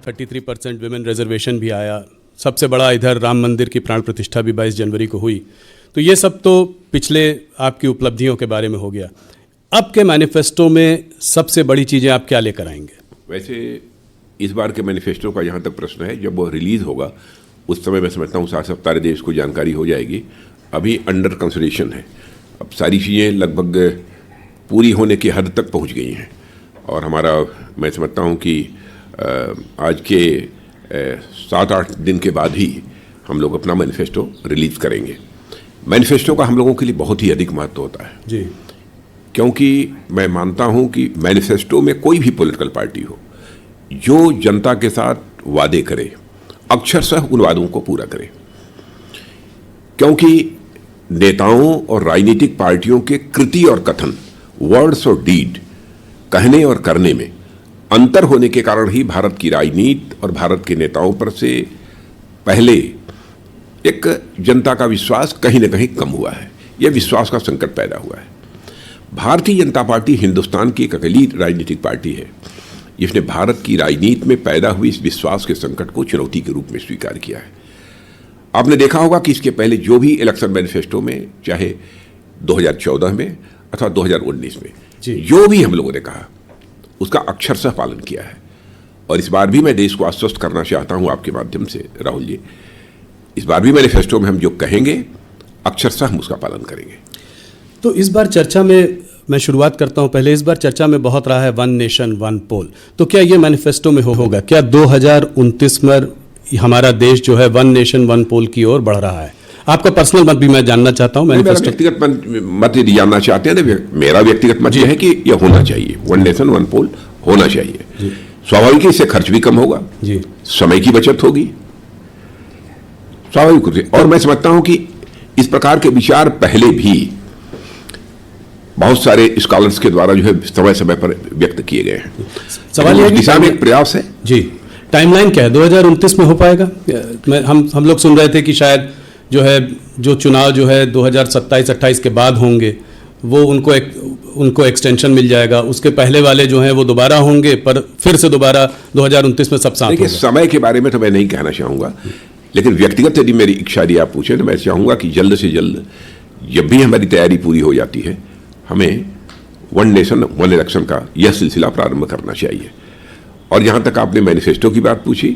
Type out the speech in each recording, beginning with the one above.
33% women reservation भी आया, सबसे बड़ा इधर राम मंदिर की प्राण प्रतिष्ठा भी 22 जनवरी को हुई। तो ये सब तो पिछले आपकी उपलब्धियों के बारे में हो गया। अब के मैनिफेस्टो में सबसे बड़ी चीज़ें आप क्या लेकर आएंगे? वैसे इस बार के मैनिफेस्टो का जहाँ तक प्रश्न है, जब वो रिलीज़ होगा उस समय मैं समझता हूँ साथ सारे देश को जानकारी हो जाएगी। अभी अंडर कंसिडरेशन है, अब सारी चीज़ें लगभग पूरी होने की हद तक पहुँच गई हैं और हमारा मैं समझता हूँ कि आज के 7-8 दिन के बाद ही हम लोग अपना मैनिफेस्टो रिलीज़ करेंगे। मैनिफेस्टो का हम लोगों के लिए बहुत ही अधिक महत्व होता है जी, क्योंकि मैं मानता हूं कि मैनिफेस्टो में कोई भी पॉलिटिकल पार्टी हो जो जनता के साथ वादे करे अक्षरशः उन वादों को पूरा करे, क्योंकि नेताओं और राजनीतिक पार्टियों के कृति और कथन, वर्ड्स और डीड, कहने और करने में अंतर होने के कारण ही भारत की राजनीति और भारत के नेताओं पर से पहले एक जनता का विश्वास कहीं न कहीं कम हुआ है। यह विश्वास का संकट पैदा हुआ है। भारतीय जनता पार्टी हिंदुस्तान की एक अकेली राजनीतिक पार्टी है जिसने भारत की राजनीति में पैदा हुई इस विश्वास के संकट को चुनौती के रूप में स्वीकार किया है। आपने देखा होगा कि इसके पहले जो भी इलेक्शन मैनिफेस्टो में, चाहे 2014 में अथवा 2019 में जो भी हम लोगों ने कहा उसका अक्षरशः पालन किया है। और इस बार भी मैं देश को आश्वस्त करना चाहता हूं आपके माध्यम से राहुल जी, इस बार भी मैनिफेस्टो में हम जो कहेंगे अक्षरशः हम उसका पालन करेंगे। तो इस बार चर्चा में मैं शुरुआत करता हूं, पहले इस बार चर्चा में बहुत रहा है वन नेशन वन पोल। तो क्या ये मैनिफेस्टो में होगा? क्या 2029 में हमारा देश जो है वन नेशन वन पोल की ओर बढ़ रहा है? आपका पर्सनल मत भी मैं जानना चाहता हूं। मेरा व्यक्तिगत मत यदि जानना चाहते हैं तो मेरा व्यक्तिगत मत यह है कि यह होना चाहिए, वन नेशन वन पोल होना चाहिए। स्वाभाविक है इससे खर्च भी कम होगा जी, समय की बचत होगी स्वाभाविक रूप से। और मैं समझता हूं कि इस प्रकार के विचार पहले भी बहुत सारे स्कॉलर्स के द्वारा जो है समय समय पर व्यक्त किए गए हैं। सवाल यह दिशा में एक प्रयास है जी। टाइमलाइन क्या है? 2029 में हो पाएगा? हम लोग सुन रहे थे कि शायद जो है जो चुनाव जो है 2027-28 के बाद होंगे वो उनको एक्सटेंशन मिल जाएगा, उसके पहले वाले जो हैं वो दोबारा होंगे, पर फिर से दोबारा 2029 में सब साथ होगा। समय के बारे में तो मैं नहीं कहना चाहूँगा, लेकिन व्यक्तिगत यदि मेरी इच्छा यदि आप पूछें तो मैं चाहूँगा कि जल्द से जल्द जब भी हमारी तैयारी पूरी हो जाती है हमें वन नेशन वन इलेक्शन का यह सिलसिला प्रारंभ करना चाहिए। और जहाँ तक आपने मैनिफेस्टो की बात पूछी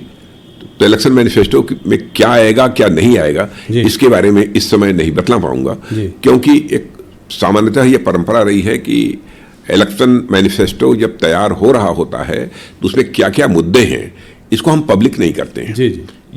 तो इलेक्शन मैनिफेस्टो में क्या आएगा क्या नहीं आएगा इसके बारे में इस समय नहीं बतला पाऊंगा, क्योंकि एक सामान्यतः यह परंपरा रही है कि इलेक्शन मैनिफेस्टो जब तैयार हो रहा होता है तो उसमें क्या क्या मुद्दे हैं इसको हम पब्लिक नहीं करते हैं।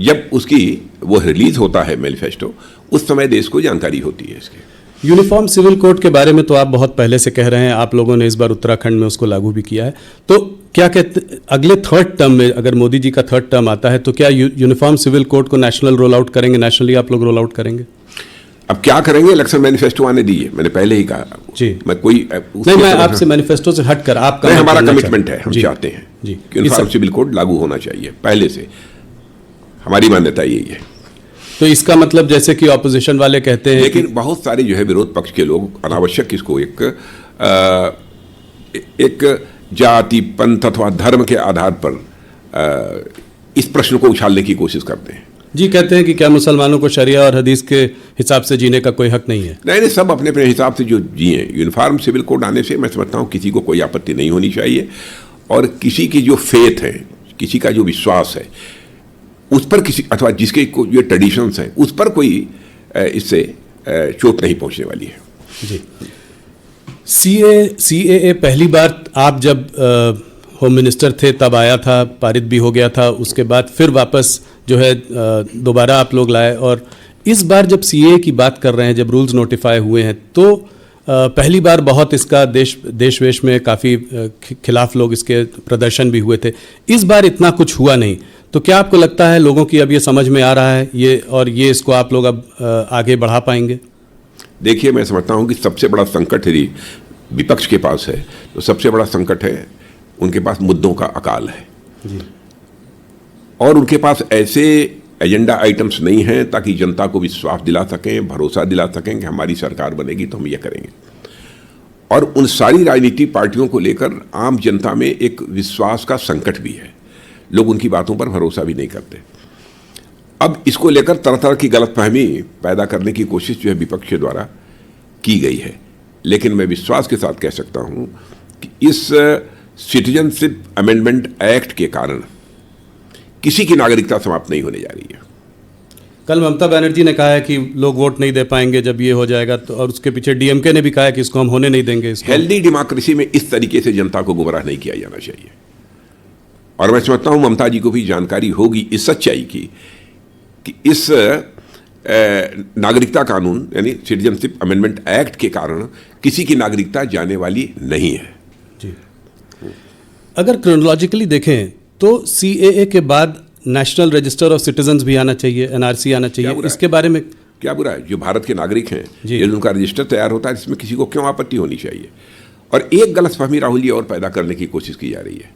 जब उसकी वो रिलीज होता है मैनिफेस्टो उस समय देश को जानकारी होती है इसकी। यूनिफॉर्म सिविल कोड के बारे में तो आप बहुत पहले से कह रहे हैं, आप लोगों ने इस बार उत्तराखंड में उसको लागू भी किया है। तो क्या कहते अगले थर्ड टर्म में अगर मोदी जी का थर्ड टर्म आता है तो क्या यूनिफॉर्म सिविल कोड को नेशनल रोल आउट करेंगे? नेशनली आप लोग रोल आउट करेंगे? अब क्या करेंगे, इलेक्शन मैनिफेस्टो आने दीजिए, मैंने पहले ही कहा जी। मैं कोई नहीं, मैं आपसे मैनिफेस्टो से हटकर आपका हमारा कमिटमेंट है, हम चाहते हैं कि यूनिफॉर्म सिविल कोड लागू होना चाहिए, पहले से हमारी मान्यता यही है। तो इसका मतलब जैसे कि ऑपोजिशन वाले कहते हैं, लेकिन बहुत सारे जो है विरोध पक्ष के लोग अनावश्यक इसको एक जाति पंथ अथवा धर्म के आधार पर इस प्रश्न को उछालने की कोशिश करते हैं जी। कहते हैं कि क्या मुसलमानों को शरिया और हदीस के हिसाब से जीने का कोई हक नहीं है? नहीं, सब अपने अपने हिसाब से जो जिए। यूनिफॉर्म सिविल कोड आने से मैं समझता हूँ किसी को कोई आपत्ति नहीं होनी चाहिए, और किसी की जो फेथ है, किसी का जो विश्वास है उस पर किसी अथवा जिसके जो ट्रेडिशंस हैं उस पर कोई इससे चोट नहीं पहुंचने वाली है जी। CAA पहली बार आप जब होम मिनिस्टर थे तब आया था, पारित भी हो गया था, उसके बाद फिर वापस जो है दोबारा आप लोग लाए, और इस बार जब CAA की बात कर रहे हैं, जब रूल्स नोटिफाई हुए हैं तो पहली बार बहुत इसका देश वेश में काफ़ी खिलाफ लोग इसके प्रदर्शन भी हुए थे। इस बार इतना कुछ हुआ नहीं, तो क्या आपको लगता है लोगों की अब ये समझ में आ रहा है ये, और ये इसको आप लोग अब आगे बढ़ा पाएंगे? देखिए, मैं समझता हूँ कि सबसे बड़ा संकट यदि विपक्ष के पास है तो सबसे बड़ा संकट है उनके पास मुद्दों का अकाल है जी। और उनके पास ऐसे एजेंडा आइटम्स नहीं हैं ताकि जनता को विश्वास दिला सकें, भरोसा दिला सकें कि हमारी सरकार बनेगी तो हम ये करेंगे। और उन सारी राजनीतिक पार्टियों को लेकर आम जनता में एक विश्वास का संकट भी है। लोग उनकी बातों पर भरोसा भी नहीं करते। अब इसको लेकर तरह तरह की गलतफहमी पैदा करने की कोशिश जो है विपक्ष के द्वारा की गई है, लेकिन मैं विश्वास के साथ कह सकता हूं कि इस सिटीजनशिप अमेंडमेंट एक्ट के कारण किसी की नागरिकता समाप्त नहीं होने जा रही है। कल ममता बनर्जी ने कहा है कि लोग वोट नहीं दे पाएंगे जब ये हो जाएगा, तो और उसके पीछे डीएमके ने भी कहा है कि इसको हम होने नहीं देंगे। इसको हेल्दी डेमोक्रेसी में इस तरीके से जनता को गुमराह नहीं किया जाना चाहिए। और मैं समझता हूं ममता जी को भी जानकारी होगी इस सच्चाई की कि इस नागरिकता कानून यानी सिटीजनशिप अमेंडमेंट एक्ट के कारण किसी की नागरिकता जाने वाली नहीं है। जी, अगर क्रोनोलॉजिकली देखें तो सीएए के बाद नेशनल रजिस्टर ऑफ सिटीजन्स भी आना चाहिए, एनआरसी आना चाहिए, इसके बारे में क्या बुरा है? जो भारत के नागरिक हैं, यदि उनका रजिस्टर तैयार होता है, इसमें किसी को क्यों आपत्ति होनी चाहिए? और एक गलतफहमी राहुल जी और पैदा करने की कोशिश की जा रही है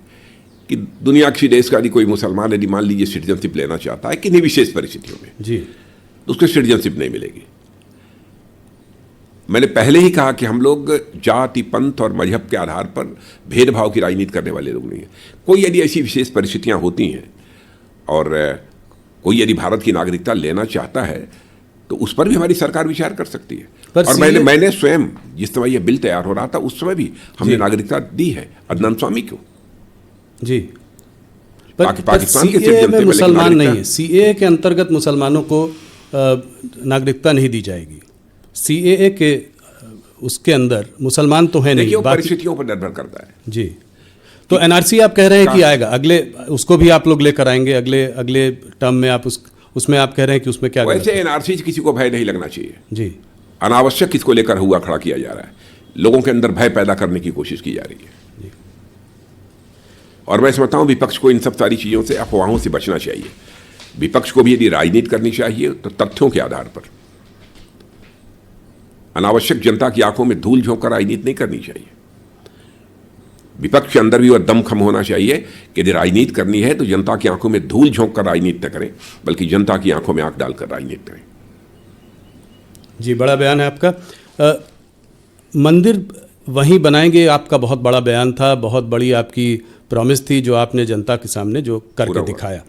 कि दुनिया किसी देश का यदि कोई मुसलमान यदि मान लीजिए सिटीजनशिप लेना चाहता है किन्हीं विशेष परिस्थितियों में जी, तो उसको सिटीजनशिप नहीं मिलेगी। मैंने पहले ही कहा कि हम लोग जाति, पंथ और मजहब के आधार पर भेदभाव की राजनीति करने वाले लोग नहीं हैं। कोई यदि ऐसी विशेष परिस्थितियां होती हैं और कोई यदि भारत की नागरिकता लेना चाहता है तो उस पर भी हमारी सरकार विचार कर सकती है। और मैंने स्वयं जिस समय यह बिल तैयार हो रहा था उस समय भी हमने नागरिकता दी है अदनान स्वामी को। जी, पाकिस्तान के सीएए में मुसलमान नहीं है, सीएए के अंतर्गत मुसलमानों को नागरिकता नहीं दी जाएगी। सीएए के उसके अंदर मुसलमान तो है नहीं, परिस्थितियों पर निर्भर करता है। जी, तो एनआरसी आप कह रहे हैं कि आएगा अगले, उसको भी आप लोग लेकर आएंगे अगले टर्म में। आप उसमें आप कह रहे हैं कि उसमें क्या वैसे एनआरसी से किसी को भय नहीं लगना चाहिए। जी, अनावश्यक किसको लेकर हुआ खड़ा किया जा रहा है, लोगों के अंदर भय पैदा करने की कोशिश की जा रही है। और मैं समझता हूं विपक्ष को इन सब सारी चीजों से, अफवाहों से बचना चाहिए। विपक्ष को भी यदि राजनीति करनी चाहिए तो तथ्यों के आधार पर, अनावश्यक जनता की आंखों में धूल झोंक कर राजनीति नहीं करनी चाहिए। विपक्ष के अंदर भी वह दमखम होना चाहिए कि यदि राजनीति करनी है तो जनता की आंखों में धूल झोंक कर राजनीति न करें, बल्कि जनता की आंखों में आंख डालकर राजनीति करें। जी, बड़ा बयान है आपका। मंदिर वहीं बनाएंगे, आपका बहुत बड़ा बयान था, बहुत बड़ी आपकी प्रॉमिस थी जो आपने जनता के सामने जो करके दिखाया।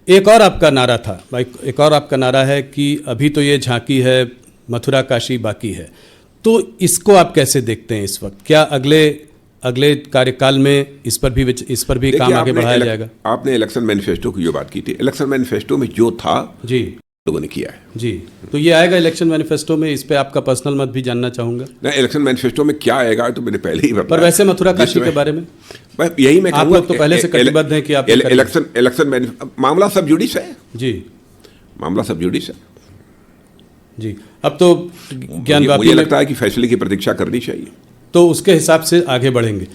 एक और आपका नारा था, एक और आपका नारा है कि अभी तो ये झांकी है, मथुरा काशी बाकी है। तो इसको आप कैसे देखते हैं इस वक्त? क्या अगले कार्यकाल में इस पर भी काम आगे बढ़ाया जाएगा? आपने इलेक्शन मैनिफेस्टो की जो बात की थी, इलेक्शन मैनिफेस्टो में जो था जी लोगों ने किया है। जी, तो ये आएगा इलेक्शन मैनिफेस्टो में, इस पे आपका पर्सनल मत भी जानना चाहूंगा। नहीं, इलेक्शन मैनिफेस्टो में क्या आएगा तो मैंने पहले ही बताया। पर वैसे मथुरा काशी के बारे में यही मैं आप लोग तो पहले से कटिबद्ध हैं कि आप इलेक्शन मामला सब जुडिस है। जी, मामला सब जुडिस है जी। अब तो मुझे लगता है कि फैसले की प्रतीक्षा करनी चाहिए, तो उसके हिसाब से आगे बढ़ेंगे।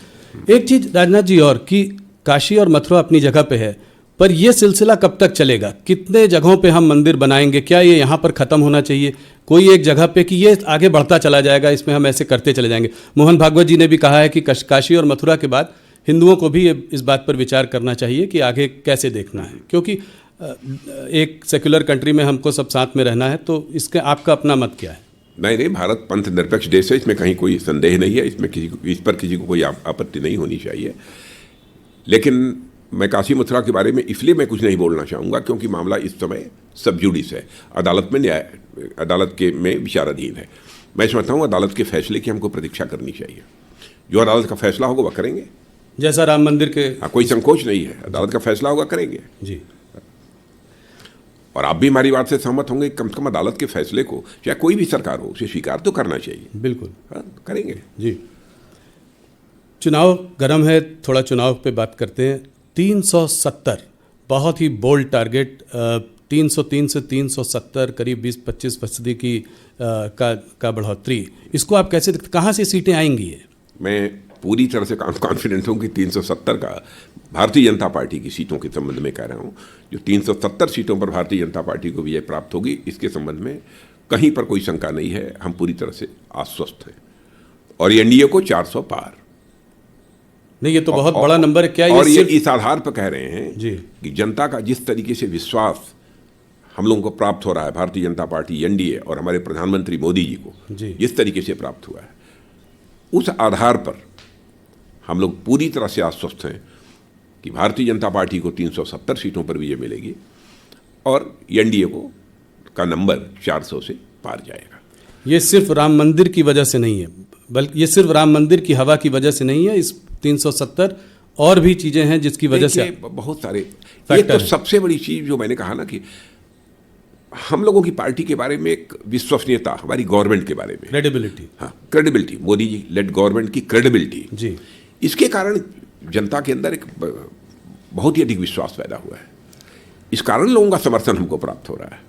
एक चीज राजनाथ जी और कि काशी और मथुरा अपनी जगह पे है, पर यह सिलसिला कब तक चलेगा? कितने जगहों पे हम मंदिर बनाएंगे? क्या ये यहाँ पर ख़त्म होना चाहिए कोई एक जगह पे कि ये आगे बढ़ता चला जाएगा, इसमें हम ऐसे करते चले जाएंगे? मोहन भागवत जी ने भी कहा है कि काशी और मथुरा के बाद हिंदुओं को भी इस बात पर विचार करना चाहिए कि आगे कैसे देखना है, क्योंकि एक सेक्युलर कंट्री में हमको सब साथ में रहना है। तो इसका आपका अपना मत क्या है? नहीं, भारत पंथ निरपेक्ष देश है, इसमें कहीं कोई संदेह नहीं है, इस पर किसी को कोई आपत्ति नहीं होनी चाहिए। लेकिन मैं काशी मथुरा के बारे में इसलिए मैं कुछ नहीं बोलना चाहूँगा क्योंकि मामला इस समय सब जुडिस है, अदालत में विचाराधीन है। मैं समझता हूँ अदालत के फैसले की हमको प्रतीक्षा करनी चाहिए। जो अदालत का फैसला होगा वह करेंगे, जैसा राम मंदिर के। कोई संकोच नहीं है, अदालत का फैसला होगा करेंगे जी। और आप भी हमारी बात से सहमत होंगे, कम से कम अदालत के फैसले को चाहे कोई भी सरकार हो उसे स्वीकार तो करना चाहिए। बिल्कुल, करेंगे जी। चुनाव गर्म है, थोड़ा चुनाव पे बात करते हैं। 370 बहुत ही बोल्ड टारगेट, 303 से 370 करीब 20-25% की का बढ़ोतरी, इसको आप कैसे देखते? कहाँ से सीटें आएंगी? ये मैं पूरी तरह से कॉन्फिडेंट हूँ कि 370 का भारतीय जनता पार्टी की सीटों के संबंध में कह रहा हूँ, जो 370 सीटों पर भारतीय जनता पार्टी को विजय प्राप्त होगी, इसके संबंध में कहीं पर कोई शंका नहीं है। हम पूरी तरह से आश्वस्त हैं और एनडीए को 400 पार। नहीं, ये तो बहुत बड़ा नंबर है। क्या और ये इस आधार पर कह रहे हैं जी कि जनता का जिस तरीके से विश्वास हम लोगों को प्राप्त हो रहा है, भारतीय जनता पार्टी, एनडीए और हमारे प्रधानमंत्री मोदी जी को जिस तरीके से प्राप्त हुआ है, उस आधार पर हम लोग पूरी तरह से आश्वस्त हैं कि भारतीय जनता पार्टी को 370 सीटों पर विजय मिलेगी और एनडीए को का नंबर 400 से पार जाएगा। ये सिर्फ राम मंदिर की वजह से नहीं है, बल्कि ये सिर्फ राम मंदिर की हवा की वजह से नहीं है, इस 370 और भी चीजें हैं जिसकी वजह से बहुत सारे। ये तो सबसे बड़ी चीज जो मैंने कहा ना कि हम लोगों की पार्टी के बारे में एक विश्वसनीयता, हमारी गवर्नमेंट के बारे में क्रेडिबिलिटी, हाँ credibility, Modi ji lead government की क्रेडिबिलिटी जी, इसके कारण जनता के अंदर एक बहुत ही अधिक विश्वास पैदा हुआ है। इस कारण लोगों का समर्थन हमको प्राप्त हो रहा है।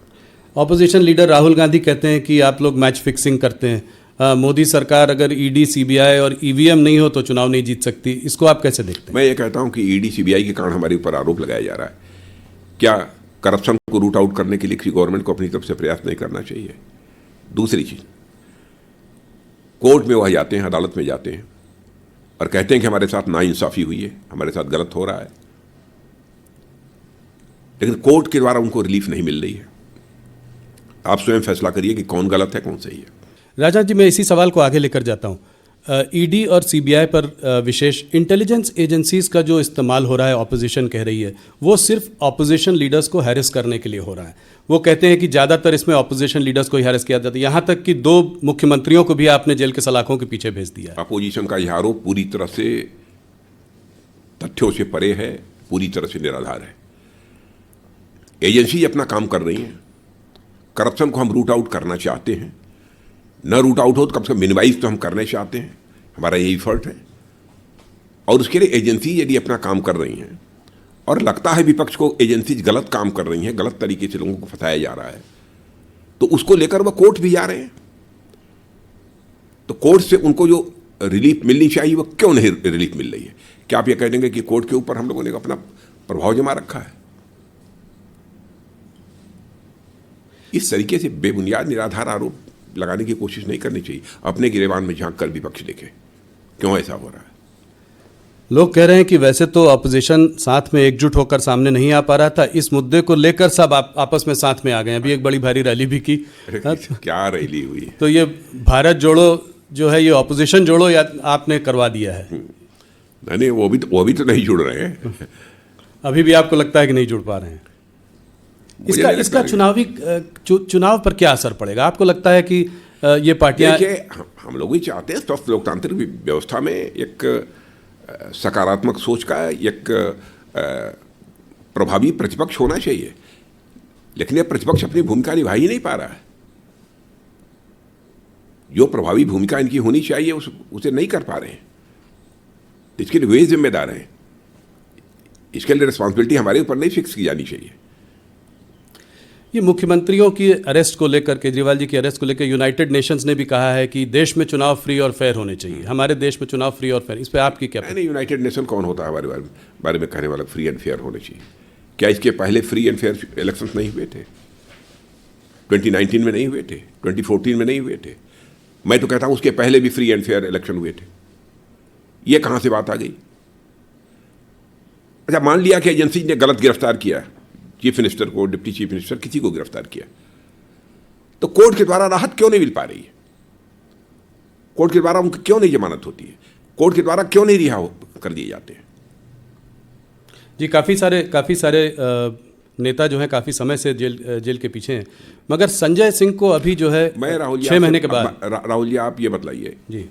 ऑपोजिशन लीडर राहुल गांधी कहते हैं कि आप लोग मैच फिक्सिंग करते हैं, मोदी सरकार अगर ईडी सीबीआई और ईवीएम नहीं हो तो चुनाव नहीं जीत सकती, इसको आप कैसे देखते हैं? मैं ये कहता हूं कि ईडी सीबीआई के कारण हमारे ऊपर आरोप लगाया जा रहा है। क्या करप्शन को रूट आउट करने के लिए किसी गवर्नमेंट को अपनी तरफ से प्रयास नहीं करना चाहिए? दूसरी चीज, कोर्ट में वह जाते हैं, अदालत में जाते हैं और कहते हैं कि हमारे साथ नाइंसाफी हुई है, हमारे साथ गलत हो रहा है, लेकिन कोर्ट के द्वारा उनको रिलीफ नहीं मिल रही है। आप स्वयं फैसला करिए कि कौन गलत है कौन सही है। राजा जी, मैं इसी सवाल को आगे लेकर जाता हूँ। ईडी और सीबीआई पर विशेष इंटेलिजेंस एजेंसीज का जो इस्तेमाल हो रहा है, ऑपोजिशन कह रही है, वो सिर्फ ऑपोजिशन लीडर्स को हैरेस करने के लिए हो रहा है। वो कहते हैं कि ज़्यादातर इसमें ऑपोजिशन लीडर्स को ही हैरेस किया जाता है, यहाँ तक कि 2 मुख्यमंत्रियों को भी आपने जेल के सलाखों के पीछे भेज दिया। अपोजिशन का यह आरोप पूरी तरह से तथ्यों से परे है, पूरी तरह से निराधार है। एजेंसी अपना काम कर रही हैं। करप्शन को हम रूट आउट करना चाहते हैं, न रूट आउट हो तो कम से कम मिनिमाइज तो हम करना चाहते हैं, हमारा यही एफर्ट है। और उसके लिए एजेंसी यदि अपना काम कर रही हैं और लगता है विपक्ष को एजेंसी गलत काम कर रही हैं, गलत तरीके से लोगों को फंसाया जा रहा है, तो उसको लेकर वह कोर्ट भी जा रहे हैं। तो कोर्ट से उनको जो रिलीफ मिलनी चाहिए वह क्यों नहीं रिलीफ मिल रही है? क्या आप ये कह देंगे कि कोर्ट के ऊपर हम लोगों ने अपना प्रभाव जमा रखा है? इस तरीके से बेबुनियाद निराधार आरोप लगाने की कोशिश नहीं करनी चाहिए। अपने गिरेबान में झांक कर विपक्ष देखे क्यों ऐसा हो रहा है। लोग कह रहे हैं कि वैसे तो अपोजिशन साथ में एकजुट होकर सामने नहीं आ पा रहा था, इस मुद्दे को लेकर सब आपस में साथ में आ गए। अभी एक बड़ी भारी रैली भी की। क्या रैली हुई? तो ये भारत जोड़ो जो है, ये अपोजिशन जोड़ो या आपने करवा दिया है? नहीं, वो भी तो नहीं जुड़ रहे हैं। अभी भी आपको लगता है कि नहीं जुड़ पा रहे हैं? इसका चुनाव पर क्या असर पड़ेगा? आपको लगता है कि ये पार्टियां, हम लोग भी चाहते हैं स्वस्थ लोकतांत्रिक व्यवस्था में एक सकारात्मक सोच का एक प्रभावी प्रतिपक्ष होना चाहिए, लेकिन यह प्रतिपक्ष अपनी भूमिका निभा ही नहीं पा रहा है। जो प्रभावी भूमिका इनकी होनी चाहिए उसे नहीं कर पा रहे हैं। इसके लिए वे जिम्मेदार हैं। इसके लिए रिस्पॉन्सिबिलिटी हमारे ऊपर नहीं फिक्स की जानी चाहिए। ये मुख्यमंत्रियों की अरेस्ट को लेकर, केजरीवाल जी की अरेस्ट को लेकर यूनाइटेड नेशंस ने भी कहा है कि देश में चुनाव फ्री और फेयर होने चाहिए। हमारे देश में चुनाव फ्री और फेयर, इस पर आपकी क्या? नहीं, यूनाइटेड नेशन कौन होता है हमारे बारे में कहने वाला फ्री एंड फेयर होने चाहिए? क्या इसके पहले फ्री एंड फेयर इलेक्शंस नहीं हुए थे? 2019 में नहीं हुए थे? 2014 में नहीं हुए थे? मैं तो कहता हूं उसके पहले भी फ्री एंड फेयर इलेक्शन हुए थे। ये कहां से बात आ गई? अच्छा, मान लिया कि एजेंसी ने गलत गिरफ्तार किया, चीफ मिनिस्टर को, डिप्टी चीफ मिनिस्टर, किसी को गिरफ्तार किया, तो कोर्ट के द्वारा राहत क्यों नहीं मिल पा रही है? कोर्ट के द्वारा उनकी क्यों नहीं जमानत होती है? कोर्ट के द्वारा क्यों नहीं रिहा कर दिए जाते हैं? जी, काफ़ी सारे नेता जो हैं काफ़ी समय से जेल के पीछे हैं, मगर संजय सिंह को अभी जो है, मैं राहुल जी 6 महीने के बाद, राहुल जी आप ये बतलाइए जी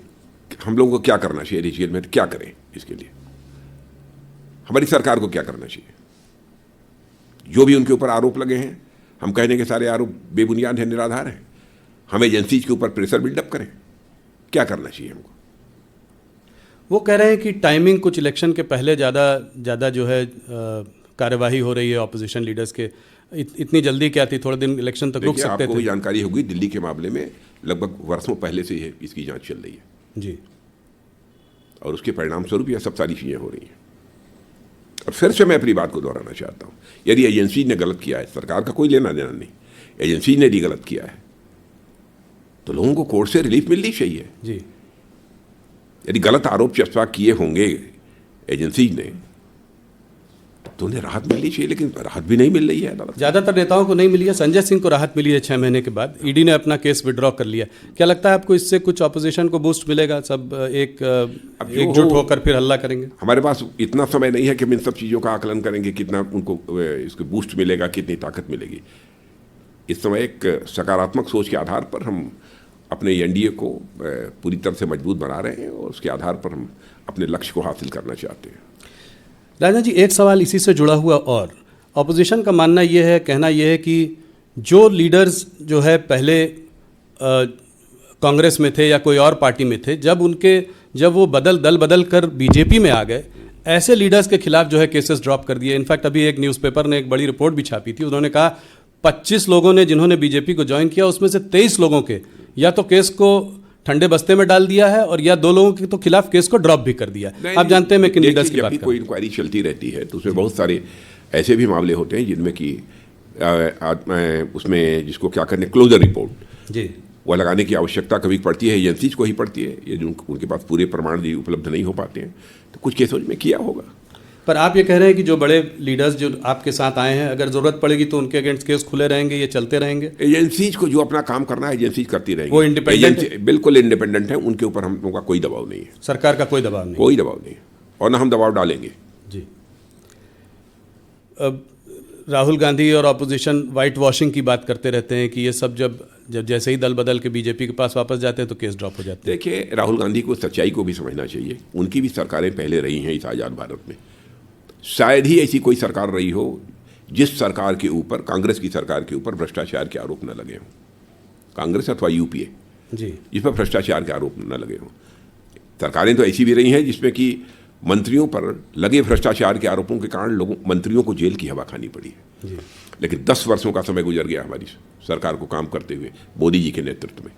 हम लोगों को क्या करना चाहिए जेल में? क्या करें इसके लिए? हमारी सरकार को क्या करना चाहिए? जो भी उनके ऊपर आरोप लगे हैं, हम कहने के सारे आरोप बेबुनियाद हैं, निराधार हैं। हम एजेंसीज के ऊपर प्रेशर बिल्डअप करें? क्या करना चाहिए हमको? वो कह रहे हैं कि टाइमिंग कुछ इलेक्शन के पहले ज़्यादा जो है कार्यवाही हो रही है ऑपोजिशन लीडर्स के। इतनी जल्दी क्या थी? थोड़े दिन इलेक्शन तक रुक सकते थे। आपको भी जानकारी होगी, दिल्ली के मामले में लगभग वर्षों पहले से इसकी जांच चल रही है जी, और उसके परिणाम स्वरूप यह सब सारी चीज़ें हो रही हैं। और फिर से मैं अपनी बात को दोहराना चाहता हूं, यदि एजेंसी ने गलत किया है, सरकार का कोई लेना देना नहीं, एजेंसी ने भी गलत किया है, तो लोगों को कोर्ट से रिलीफ मिलनी चाहिए जी। यदि गलत आरोप चस्पा किए होंगे एजेंसी ने, तो उन्हें राहत मिलनी चाहिए, लेकिन राहत भी नहीं मिल रही है अदालत। ज़्यादातर नेताओं को नहीं मिली है। संजय सिंह को राहत मिली है 6 महीने के बाद, ईडी ने अपना केस विड्रॉ कर लिया। क्या लगता है आपको इससे कुछ ऑपोजिशन को बूस्ट मिलेगा? सब एकजुट होकर फिर हल्ला करेंगे? हमारे पास इतना समय नहीं है कि हम इन सब चीज़ों का आकलन करेंगे, कितना उनको इसको बूस्ट मिलेगा, कितनी ताकत मिलेगी। इस समय एक सकारात्मक सोच के आधार पर हम अपने एनडीए को पूरी तरह से मजबूत बना रहे हैं और उसके आधार पर हम अपने लक्ष्य को हासिल करना चाहते हैं। राजनाथ जी, एक सवाल इसी से जुड़ा हुआ और ऑपोजिशन का मानना ये है, कहना ये है कि जो लीडर्स जो है पहले कांग्रेस में थे या कोई और पार्टी में थे, जब वो दल बदल कर बीजेपी में आ गए, ऐसे लीडर्स के खिलाफ जो है केसेस ड्रॉप कर दिए। इनफैक्ट अभी एक न्यूज़पेपर ने एक बड़ी रिपोर्ट भी छापी थी, उन्होंने कहा 25 लोगों ने जिन्होंने बीजेपी को ज्वाइन किया, उसमें से 23 लोगों के या तो केस को ठंडे बस्ते में डाल दिया है और या 2 लोगों के तो खिलाफ केस को ड्रॉप भी कर दिया। आप जानते हैं मैं किन लीडर्स की बात कर रहा हूं। कोई इंक्वायरी चलती रहती है तो उसमें बहुत सारे ऐसे भी मामले होते हैं जिनमें कि उसमें जिसको क्या करने क्लोजर रिपोर्ट जी वो लगाने की आवश्यकता कभी पड़ती है, एजेंसीज को ही पड़ती है, ये जो उनके पास पूरे प्रमाण भी उपलब्ध नहीं हो पाते हैं, तो कुछ केसों में किया होगा। पर आप ये कह रहे हैं कि जो बड़े लीडर्स जो आपके साथ आए हैं, अगर जरूरत पड़ेगी तो उनके अगेंस्ट केस खुले रहेंगे, ये चलते रहेंगे? एजेंसीज को जो अपना काम करना है एजेंसीज करती रहेंगी। वो इंडिपेंडेंट, बिल्कुल इंडिपेंडेंट है, उनके ऊपर हम लोगों का कोई दबाव नहीं है। सरकार का कोई दबाव नहीं? कोई दबाव नहीं, और ना हम दबाव डालेंगे। जी। अब राहुल गांधी और ऑपोजिशन वाइट वॉशिंग की बात करते रहते हैं कि ये सब जब जैसे ही दल बदल के बीजेपी के पास वापस जाते हैं तो केस ड्रॉप हो जाते हैं। देखिए, राहुल गांधी को सच्चाई को भी समझना चाहिए। उनकी भी सरकारें पहले रही हैं इस आज़ाद भारत में। शायद ही ऐसी कोई सरकार रही हो जिस सरकार के ऊपर, कांग्रेस की सरकार के ऊपर भ्रष्टाचार के आरोप न लगे हों, कांग्रेस अथवा यूपीए जी, जिसमें भ्रष्टाचार के आरोप न लगे हों। सरकारें तो ऐसी भी रही हैं जिसमें कि मंत्रियों पर लगे भ्रष्टाचार के आरोपों के कारण मंत्रियों को जेल की हवा खानी पड़ी है जी। लेकिन 10 वर्षों का समय गुजर गया हमारी सरकार को काम करते हुए मोदी जी के नेतृत्व में।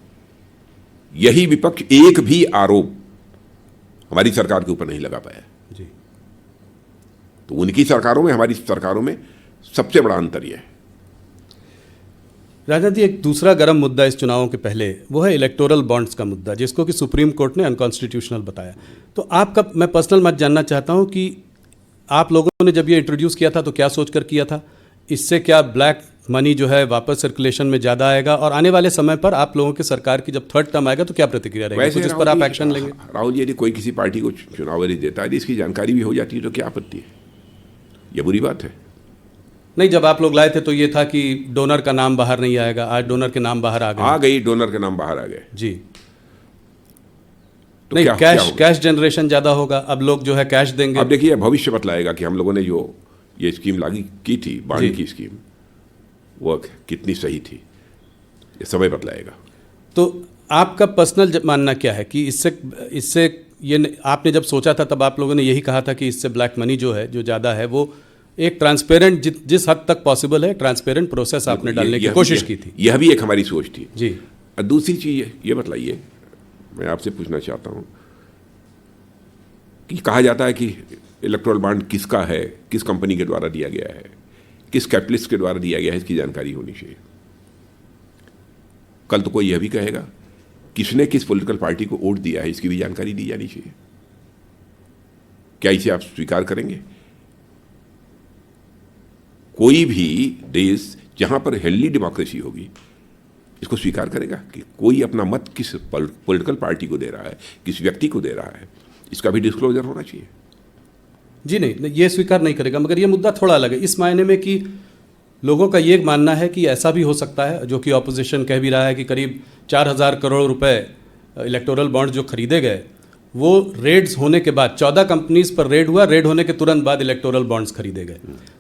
यही विपक्ष एक भी आरोप हमारी सरकार के ऊपर नहीं लगा पाया जी। तो उनकी सरकारों में हमारी सरकारों में सबसे बड़ा अंतर यह है। राजनाथ जी, एक दूसरा गर्म मुद्दा इस चुनावों के पहले वो है इलेक्टोरल बॉन्ड्स का मुद्दा, जिसको कि सुप्रीम कोर्ट ने अनकॉन्स्टिट्यूशनल बताया। तो आपका मैं पर्सनल मत जानना चाहता हूं कि आप लोगों ने जब ये इंट्रोड्यूस किया था तो क्या सोचकर किया था? इससे क्या ब्लैक मनी जो है वापस सर्कुलेशन में ज़्यादा आएगा? और आने वाले समय पर आप लोगों की सरकार की जब थर्ड टर्म आएगा तो क्या प्रतिक्रिया रहेगी? कुछ इस पर आप एक्शन लेंगे? राहुल जी, यदि कोई किसी पार्टी को चुनाव यदि देता है, इसकी जानकारी भी हो जाती है तो क्या आपत्ति है? यह बुरी बात है? नहीं, जब आप लोग लाए थे तो ये था कि डोनर का नाम बाहर नहीं आएगा। आज डोनर के नाम बाहर आ गए। डोनर के नाम बाहर आ गए जी। तो नहीं, कैश जनरेशन ज़्यादा होगा, अब लोग जो है कैश देंगे। अब देखिए, भविष्य बतलाएगा कि हम लोगों ने जो ये स्कीम लागू की थी, बांड की स्कीम, वो कितनी सही थी, ये समय बतलाएगा। तो आपका पर्सनल मानना क्या है कि इससे ये आपने जब सोचा था तब आप लोगों ने यही कहा था कि इससे ब्लैक मनी जो है, जो ज़्यादा है, वो एक ट्रांसपेरेंट जिस हद तक पॉसिबल है ट्रांसपेरेंट प्रोसेस आपने डालने की कोशिश की थी? यह भी एक हमारी सोच थी जी। दूसरी चीज़ ये बताइए, मैं आपसे पूछना चाहता हूँ कि कहा जाता है कि इलेक्टोरल बॉन्ड किसका है, किस कंपनी के द्वारा दिया गया है, किस कैपिटलिस्ट के द्वारा दिया गया है, इसकी जानकारी होनी चाहिए। कल तो कोई यह भी कहेगा किसने किस पॉलिटिकल पार्टी को वोट दिया है, इसकी भी जानकारी दी जानी चाहिए। क्या इसे आप स्वीकार करेंगे? कोई भी देश जहां पर हेल्दी डेमोक्रेसी होगी इसको स्वीकार करेगा कि कोई अपना मत किस पॉलिटिकल पार्टी को दे रहा है, किस व्यक्ति को दे रहा है, इसका भी डिस्क्लोजर होना चाहिए। जी नहीं, ये स्वीकार नहीं करेगा। मगर ये मुद्दा थोड़ा अलग है इस मायने में कि लोगों का ये मानना है कि ऐसा भी हो सकता है, जो कि ऑपोजिशन कह भी रहा है, कि करीब 4,000 करोड़ रुपए इलेक्टोरल बॉन्ड जो खरीदे गए, वो रेड्स होने के बाद 14 कंपनीज पर रेड हुआ, रेड होने के तुरंत बाद इलेक्टोरल बॉन्ड्स खरीदे गए।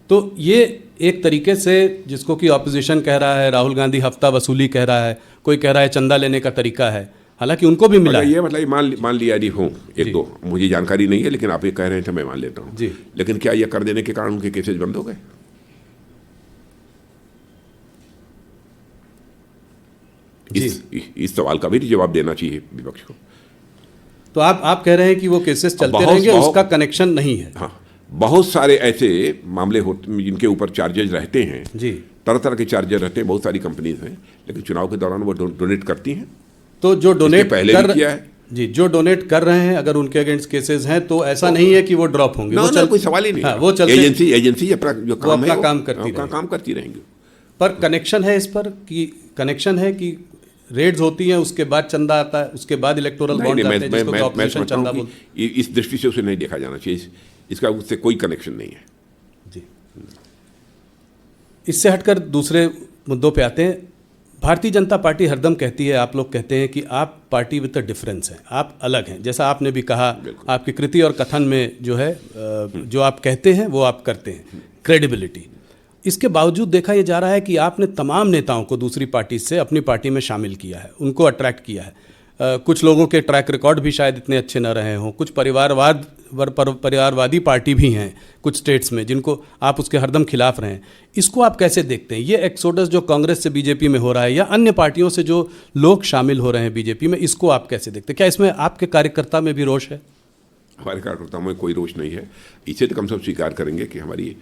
तो ये एक तरीके से, जिसको कि ऑपोजिशन कह रहा है, राहुल गांधी हफ्ता वसूली कह रहा है, कोई कह रहा है चंदा लेने का तरीका है, हालांकि उनको भी मिला। ये मतलब मान लिया यदि हो एक दो, मुझे जानकारी नहीं है, लेकिन आप ये कह रहे थे, मैं मान लेता हूँ। लेकिन क्या ये कर देने के कारण उनके केसेज बंद हो गए? इस सवाल का भी जवाब देना चाहिए विपक्ष को। तो आप कह रहे हैं कि वो केसेस चलते रहेंगे, उसका कनेक्शन नहीं है? हाँ, बहुत सारे ऐसे मामले होते जिनके ऊपर चार्जेज रहते हैं जी, तरह तरह के चार्जेस रहते हैं, बहुत सारी कंपनीज हैं, लेकिन चुनाव के दौरान वो डोनेट करती हैं। तो जो डोनेट पहले भी किया है जी, जो डोनेट कर रहे हैं अगर उनके अगेंस्ट केसेस हैं तो ऐसा नहीं है कि वो ड्रॉप होंगे। ना, ना, कोई सवाल ही नहीं। हाँ, वो चलते एजेंसी अपना जो काम है अपना काम करती रहेंगे। पर कनेक्शन है इस पर कि कनेक्शन है कि रेड्स होती हैं उसके बाद चंदा आता है, उसके बाद इलेक्टोरल बॉन्ड आते हैं जिसको ऑपरेशन चंदा बोलते हैं। इस दृष्टि से उसे नहीं देखा जाना चाहिए, इसका उससे कोई कनेक्शन नहीं है जी। इससे हटकर दूसरे मुद्दों पे आते हैं। भारतीय जनता पार्टी हरदम कहती है, आप लोग कहते हैं कि आप पार्टी विद अ डिफरेंस हैं, आप अलग हैं। जैसा आपने भी कहा, आपकी कृति और कथन में जो है जो आप कहते हैं वो आप करते हैं, क्रेडिबिलिटी। इसके बावजूद देखा यह जा रहा है कि आपने तमाम नेताओं को दूसरी पार्टी से अपनी पार्टी में शामिल किया है, उनको अट्रैक्ट किया है। कुछ लोगों के ट्रैक रिकॉर्ड भी शायद इतने अच्छे न रहे हों, कुछ परिवारवादी पार्टी भी हैं कुछ स्टेट्स में जिनको आप उसके हरदम खिलाफ रहे हैं। इसको आप कैसे देखते हैं? ये एक्सोडस जो कांग्रेस से बीजेपी में हो रहा है या अन्य पार्टियों से जो लोग शामिल हो रहे हैं बीजेपी में, इसको आप कैसे देखते हैं? क्या इसमें आपके कार्यकर्ता में भी रोष है? हमारे कार्यकर्ताओं में कोई रोष नहीं है। इसे तो हम सब स्वीकार करेंगे कि हमारी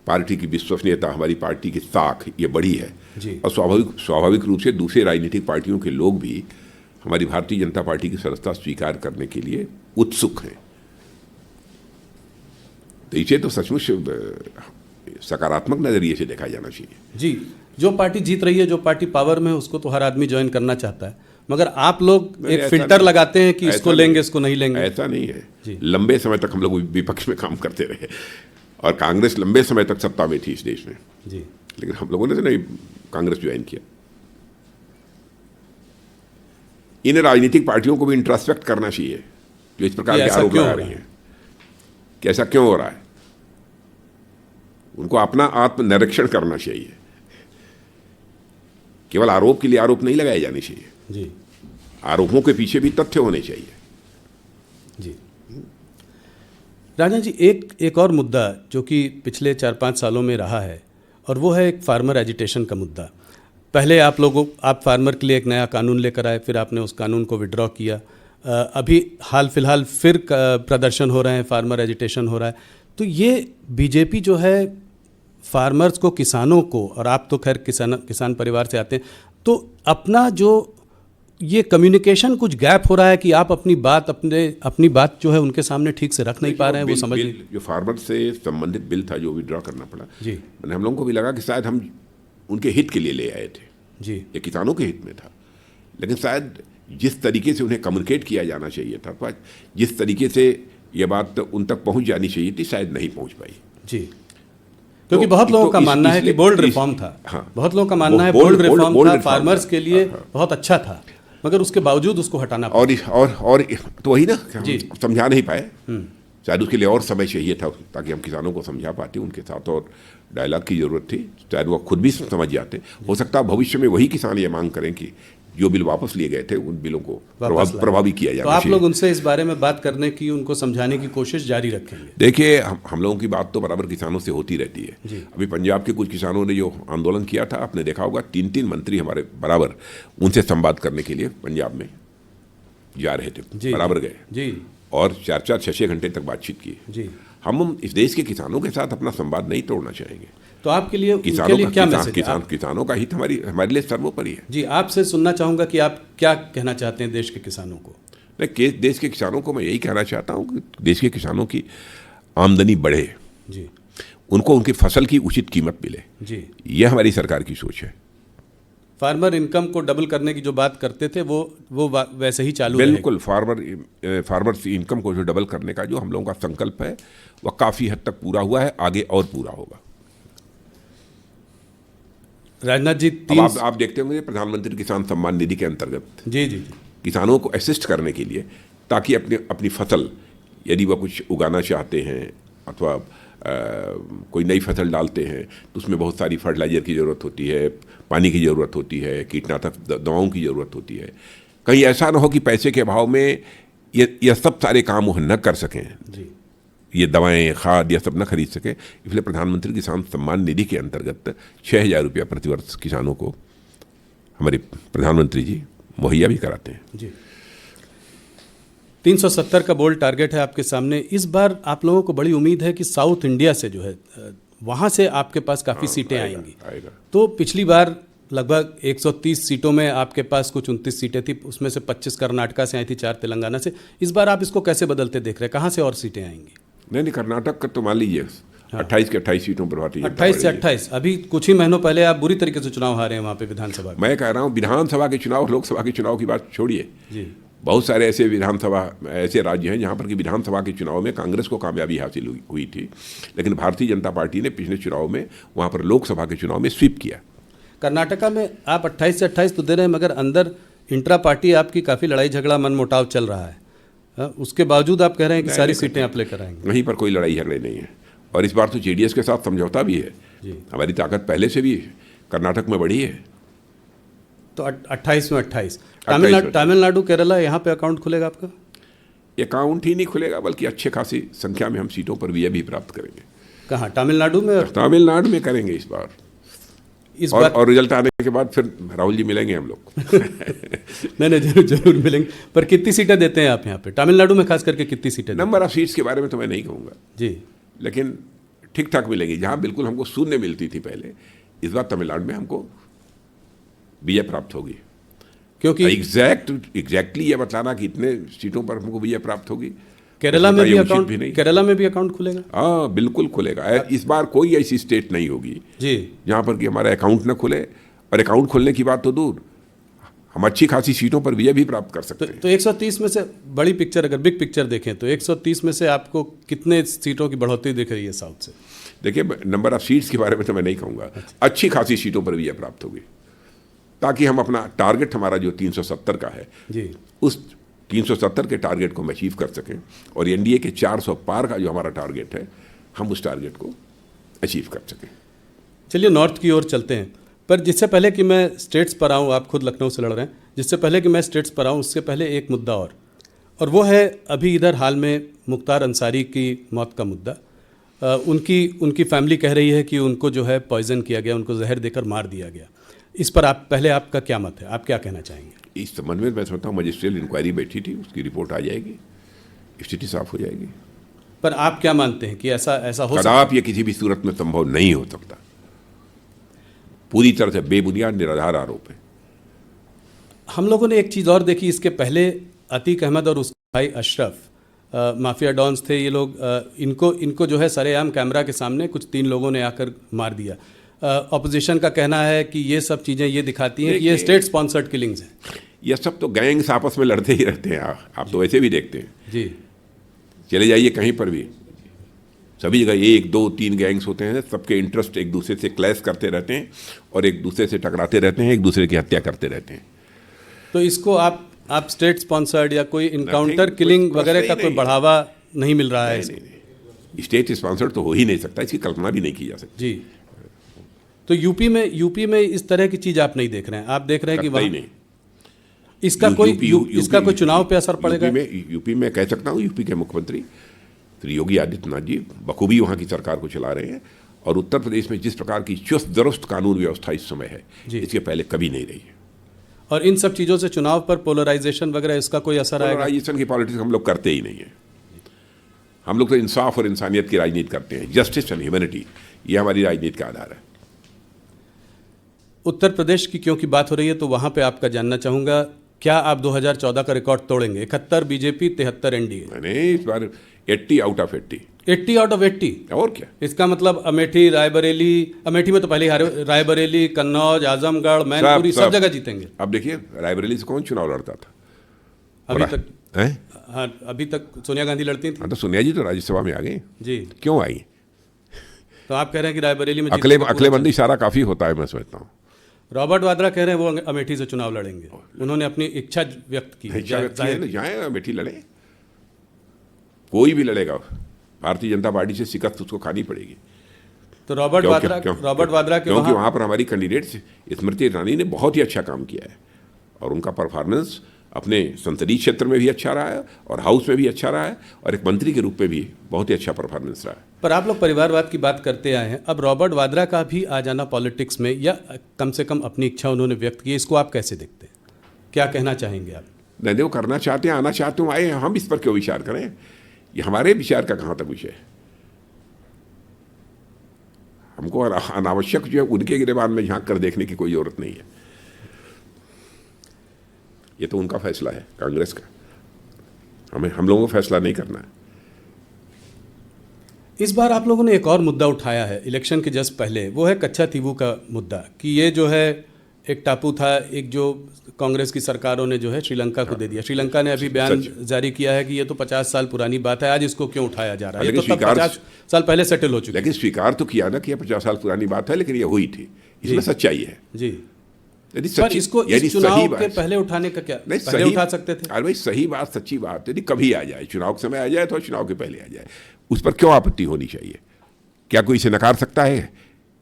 पार्टी की विश्वसनीयता, हमारी पार्टी की साख ये बड़ी है जी। और स्वाभाविक रूप से दूसरे राजनीतिक पार्टियों के लोग भी हमारी भारतीय जनता पार्टी की सदस्यता स्वीकार करने के लिए उत्सुक हैं। तो इसे तो सचमुच सकारात्मक नजरिए से देखा जाना चाहिए। जी, जो पार्टी जीत रही है, जो पार्टी पावर में है, उसको तो हर आदमी ज्वाइन करना चाहता है, मगर आप लोग एक फिल्टर लगाते हैं कि इसको लेंगे, इसको नहीं लेंगे। ऐसा नहीं है। लंबे समय तक हम लोग विपक्ष में काम करते रहे और कांग्रेस लंबे समय तक सत्ता में थी इस देश में जी, लेकिन हम लोगों ने तो नहीं कांग्रेस ज्वाइन किया। इन राजनीतिक पार्टियों को भी इंट्रोस्पेक्ट करना चाहिए जो इस प्रकार के आरोप लगा रही हैं कि ऐसा क्यों हो रहा है। उनको अपना आत्मनिरीक्षण करना चाहिए। केवल आरोप के लिए आरोप नहीं लगाए जाने चाहिए जी, आरोपों के पीछे भी तथ्य होने चाहिए। जी राजा जी, एक और मुद्दा जो कि पिछले 4-5 सालों में रहा है और वो है एक फार्मर एजिटेशन का मुद्दा। पहले आप फार्मर के लिए एक नया कानून लेकर आए, फिर आपने उस कानून को विड्रॉ किया। अभी हाल फिलहाल फिर प्रदर्शन हो रहे हैं, फार्मर एजिटेशन हो रहा है। तो ये बीजेपी जो है फार्मर्स को, किसानों को, और आप तो खैर किसान परिवार से आते हैं, तो अपना जो ये कम्युनिकेशन कुछ गैप हो रहा है कि आप अपनी बात जो है उनके सामने ठीक से रख नहीं पा रहे हैं, वो समझ नहीं। जो फार्मर से संबंधित बिल था जो विड्रॉ करना पड़ा जी, मैंने हम लोगों को भी लगा कि शायद हम उनके हित के लिए ले आए थे जी, ये किसानों के हित में था, लेकिन शायद जिस तरीके से उन्हें कम्युनिकेट किया जाना चाहिए था, जिस तरीके से ये बात उन तक पहुंच जानी चाहिए थी, शायद नहीं पहुंच पाई। जी, क्योंकि बहुत लोगों का मानना है कि बोल्ड रिफॉर्म था। हाँ, बहुत लोगों का मानना है बोल्ड रिफॉर्म था, फार्मर्स के लिए बहुत अच्छा था, मगर उसके बावजूद उसको हटाना पड़ा। और तो वही ना, समझा नहीं पाए। शायद उसके लिए और समय चाहिए था ताकि हम किसानों को समझा पाते, उनके साथ और डायलॉग की जरूरत थी। शायद वो खुद भी समझ जाते। हो सकता है भविष्य में वही किसान ये मांग करें कि जो बिल वापस लिए गए थे उन बिलों को प्रभावी किया जाना चाहिए। तो आप लोग उनसे इस बारे में बात करने की, उनको समझाने की कोशिश जारी रखेंगे? देखिए, हम लोगों की बात तो बराबर किसानों से होती रहती है। अभी पंजाब के कुछ किसानों ने जो आंदोलन किया था, आपने देखा होगा 3-3 मंत्री हमारे बराबर उनसे संवाद करने के लिए पंजाब में जा रहे थे, बराबर गए जी, और 4-4, 6-6 घंटे तक बातचीत की जी। हम इस देश के किसानों के साथ अपना संवाद नहीं तोड़ना चाहेंगे। तो आपके लिए क्या मैसेज है? किसानों का हित हमारे लिए सर्वोपरि है जी। आपसे सुनना चाहूँगा कि आप क्या कहना चाहते हैं देश के किसानों को? देश के किसानों को मैं यही कहना चाहता हूँ कि देश के किसानों की आमदनी बढ़े जी, उनको उनकी फसल की उचित कीमत मिले जी, यह हमारी सरकार की सोच है। फार्मर इनकम को डबल करने की जो बात करते थे वो वैसे ही चालू है। बिल्कुल, फार्मर्स इनकम को जो डबल करने का जो हम लोगों का संकल्प है वह काफ़ी हद तक पूरा हुआ है, आगे और पूरा होगा। राजनाथ जी, आप देखते होंगे प्रधानमंत्री किसान सम्मान निधि के अंतर्गत जी जी किसानों को असिस्ट करने के लिए, ताकि अपनी फसल यदि वह कुछ उगाना चाहते हैं अथवा कोई नई फसल डालते हैं तो उसमें बहुत सारी फर्टिलाइजर की ज़रूरत होती है, पानी की ज़रूरत होती है, कीटनाशक दवाओं की ज़रूरत होती है। कहीं ऐसा ना हो कि पैसे के अभाव में ये सब सारे काम वो न कर सकें जी, ये दवाएं, खाद, यह सब न खरीद सके। इसलिए प्रधानमंत्री किसान सम्मान निधि के अंतर्गत 6,000 रुपया प्रतिवर्ष किसानों को हमारे प्रधानमंत्री जी मुहैया भी कराते हैं जी। 370 का बोल्ड टारगेट है आपके सामने। इस बार आप लोगों को बड़ी उम्मीद है कि साउथ इंडिया से जो है वहाँ से आपके पास काफ़ी सीटें आएंगी। तो पिछली बार लगभग 130 सीटों में आपके पास कुछ 29 सीटें थी, उसमें से 25 कर्नाटका से आई थी, 4 तेलंगाना से। इस बार आप इसको कैसे बदलते देख रहे हैं? कहाँ से और सीटें आएंगी? नहीं, कर्नाटक का तो मान लीजिए 28 के 28 सीटों पर भारतीय जनता 28 से पार्टी है। 28। अभी कुछ ही महीनों पहले आप बुरी तरीके से चुनाव हारे हैं वहाँ पे विधानसभा में। मैं कह रहा हूँ विधानसभा के चुनाव, लोकसभा के चुनाव की बात छोड़िए, जी, बहुत सारे ऐसे राज्य हैं जहाँ पर कि विधानसभा के चुनाव में कांग्रेस को कामयाबी हासिल हुई थी, लेकिन भारतीय जनता पार्टी ने पिछले चुनाव में वहाँ पर लोकसभा के चुनाव में स्वीप किया। कर्नाटका में आप 28 से 28 तो दे रहे हैं, मगर अंदर इंट्रा पार्टी आपकी काफ़ी लड़ाई झगड़ा मन मुटाव चल रहा है। उसके बावजूद आप कह रहे हैं कि सारी सीटें आप लेकर आएंगे। वहीं पर कोई लड़ाई झगड़े नहीं है, और इस बार तो जेडीएस के साथ समझौता भी है। हमारी ताकत पहले से भी कर्नाटक में बढ़ी है। तो 28 में 28। 28 तमिलनाडु केरला, यहाँ पे अकाउंट खुलेगा आपका? अकाउंट ही नहीं खुलेगा, बल्कि अच्छे खासी संख्या में हम सीटों पर विजय भी प्राप्त करेंगे। कहाँ? तमिलनाडु में? तमिलनाडु में करेंगे इस बार। और रिजल्ट आने के बाद फिर राहुल जी मिलेंगे हम लोग। नहीं, जरूर मिलेंगे। पर कितनी सीटें देते हैं आप यहाँ पे तमिलनाडु में, खास करके कितनी सीटें? नंबर ऑफ सीट्स के बारे में तो मैं नहीं कहूँगा जी, लेकिन ठीक ठाक मिलेगी। जहाँ बिल्कुल हमको शून्य मिलती थी पहले, इस बार तमिलनाडु में हमको विजय प्राप्त होगी। क्योंकि एग्जैक्टली ये बताना कि इतने सीटों पर हमको विजय प्राप्त होगी। केरला में भी अकाउंट खुलेगा? हाँ, बिल्कुल खुलेगा। इस बार कोई ऐसी स्टेट नहीं होगी जी जहाँ पर कि हमारा अकाउंट न खुले, और अकाउंट खुलने की बात तो दूर, हम अच्छी खासी सीटों पर विजय भी प्राप्त कर सकते हैं। तो 130 में से बड़ी पिक्चर, अगर बिग पिक्चर देखें तो 130 में से आपको कितने सीटों की बढ़ोतरी दिख रही है साउथ से? देखिए, नंबर ऑफ सीट्स के बारे में तो मैं नहीं कहूँगा। अच्छी खासी सीटों पर विजय प्राप्त होगी, ताकि हम अपना टारगेट, हमारा जो 370 का है जी, उस 370 के टारगेट को हम अचीव कर सकें, और एनडीए के 400 पार का जो हमारा टारगेट है, हम उस टारगेट को अचीव कर सकें। चलिए नॉर्थ की ओर चलते हैं। पर जिससे पहले कि मैं स्टेट्स पर आऊँ, आप खुद लखनऊ से लड़ रहे हैं, जिससे पहले कि मैं स्टेट्स पर आऊँ उससे पहले एक मुद्दा और वो है अभी इधर हाल में मुख्तार अंसारी की मौत का मुद्दा। उनकी फैमिली कह रही है कि उनको जो है पॉइजन किया गया, उनको जहर देकर मार दिया गया। इस पर आपका क्या मत है? आप क्या कहना चाहेंगे? इस संबंध में मैं समझता हूँ मजिस्ट्रियल इंक्वायरी बैठी थी, उसकी रिपोर्ट आ जाएगी, स्थिति साफ हो जाएगी। पर आप क्या मानते हैं कि ऐसा हो सकता? कदापि ये किसी भी सूरत में संभव नहीं हो सकता। पूरी तरह से बेबुनियाद निराधार आरोप है। हम लोगों ने एक चीज़ और देखी, इसके पहले अतीक अहमद और उसका भाई अशरफ माफिया डॉन्स थे ये लोग। इनको जो है सरेआम कैमरा के सामने कुछ 3 लोगों ने आकर मार दिया। ऑपोजिशन का कहना है कि ये सब चीज़ें ये दिखाती हैं कि ये स्टेट स्पॉन्सर्ड किलिंग्स हैं। ये सब तो गैंग्स आपस में लड़ते ही रहते हैं। आप तो वैसे भी देखते हैं जी, चले जाइए कहीं पर भी, सभी जगह 1, 2, 3 गैंग्स होते हैं। सबके इंटरेस्ट एक दूसरे से क्लैश करते रहते हैं और एक दूसरे से टकराते रहते हैं, एक दूसरे की हत्या करते रहते हैं। तो इसको आप स्टेट स्पॉन्सर्ड या कोई इनकाउंटर किलिंग वगैरह का कोई बढ़ावा नहीं मिल रहा है? नहीं, स्टेट स्पॉन्सर्ड तो हो ही नहीं सकता, इसकी कल्पना भी नहीं की जा सकती। जी, तो यूपी में इस तरह की चीज़ आप नहीं देख रहे हैं? आप देख रहे हैं कि वहाँ नहीं, इसका कोई चुनाव पे असर पड़ेगा? यूपी में कह सकता हूँ, यूपी के मुख्यमंत्री श्री योगी आदित्यनाथ जी बखूबी वहाँ की सरकार को चला रहे हैं, और उत्तर प्रदेश में जिस प्रकार की चुस्त दुरुस्त कानून व्यवस्था इस समय है, इसके पहले कभी नहीं रही है। और इन सब चीज़ों से चुनाव पर पोलराइजेशन वगैरह इसका कोई असर आएगा? पोलराइजेशन की पॉलिटिक्स हम लोग करते ही नहीं है। हम लोग तो इंसाफ और इंसानियत की राजनीति करते हैं। जस्टिस एंड ह्यूमैनिटी, ये हमारी राजनीति का आधार है। उत्तर प्रदेश की क्योंकि बात हो रही है तो वहाँ पे आपका जानना चाहूँगा, क्या आप 2014 का रिकॉर्ड तोड़ेंगे? 71 बीजेपी, 73 एनडीए। नहीं, इस बार 80 आउट ऑफ 80। 80 out of 80? और क्या? इसका मतलब अमेठी, रायबरेली, अमेठी में तो पहले ही हारे, रायबरेली, कन्नौज, आजमगढ़, मैनपुरी सब जगह जीतेंगे। अब देखिए, रायबरेली से कौन चुनाव लड़ता था अभी तक? हाँ, अभी तक सोनिया गांधी लड़ती थी। हाँ, तो सोनिया जी तो राज्यसभा में आ गई जी। क्यों आई? तो आप कह रहे हैं कि रायबरेली में अकलेमंदी इशारा काफी होता है, मैं समझता हूँ। रॉबर्ट वाड्रा कह रहे हैं वो अमेठी से चुनाव लड़ेंगे। उन्होंने अपनी इच्छा व्यक्त की। जाए अमेठी लड़े, कोई भी लड़ेगा, भारतीय जनता पार्टी से शिकस्त उसको खानी पड़ेगी। तो रॉबर्ट वाड्रा क्योंकि वहाँ पर हमारी कैंडिडेट स्मृति ईरानी ने बहुत ही अच्छा काम किया है, और उनका परफॉर्मेंस अपने संसदीय क्षेत्र में भी अच्छा रहा है और हाउस में भी अच्छा रहा है, और एक मंत्री के रूप में भी बहुत ही अच्छा परफॉर्मेंस रहा है। पर आप लोग परिवारवाद की बात करते आए हैं, अब रॉबर्ट वाड्रा का भी आ जाना पॉलिटिक्स में, या कम से कम अपनी इच्छा उन्होंने व्यक्त की, इसको आप कैसे देखते हैं? क्या कहना चाहेंगे आप? नहीं, वो करना चाहते हैं, आना चाहते हो, आए, हम इस पर क्यों विचार करें? ये हमारे विचार का कहाँ तक विषय है? हमको अनावश्यक जो है उनके गिरेबान में झांक कर देखने की कोई जरूरत नहीं है। ये तो उनका फैसला है, कांग्रेस का। हम लोगों को फैसला नहीं करना है। इस बार आप लोगों ने एक और मुद्दा उठाया है इलेक्शन के जस्ट पहले, वो है कच्चा तीवू का मुद्दा, कि ये जो है एक टापू था, एक जो कांग्रेस की सरकारों ने जो है श्रीलंका को दे दिया। श्रीलंका ने अभी बयान जारी किया है कि ये तो 50 साल पुरानी बात है, आज इसको क्यों उठाया जा रहा है? ये तो तब 50 साल पहले सेटल हो चुकी है। लेकिन स्वीकार तो किया ना कि ये 50 साल पुरानी बात है, लेकिन ये हुई थी, इसमें सच्चाई है जी। यदि पर इसको इस चुनाव के पहले उठाने का क्या, नहीं, पहले उठा सकते थे? अरे भाई सही बात, सच्ची बात, यदि कभी आ जाए, चुनाव के समय आ जाए तो चुनाव के पहले आ जाए, उस पर क्यों आपत्ति होनी चाहिए? क्या कोई इसे नकार सकता है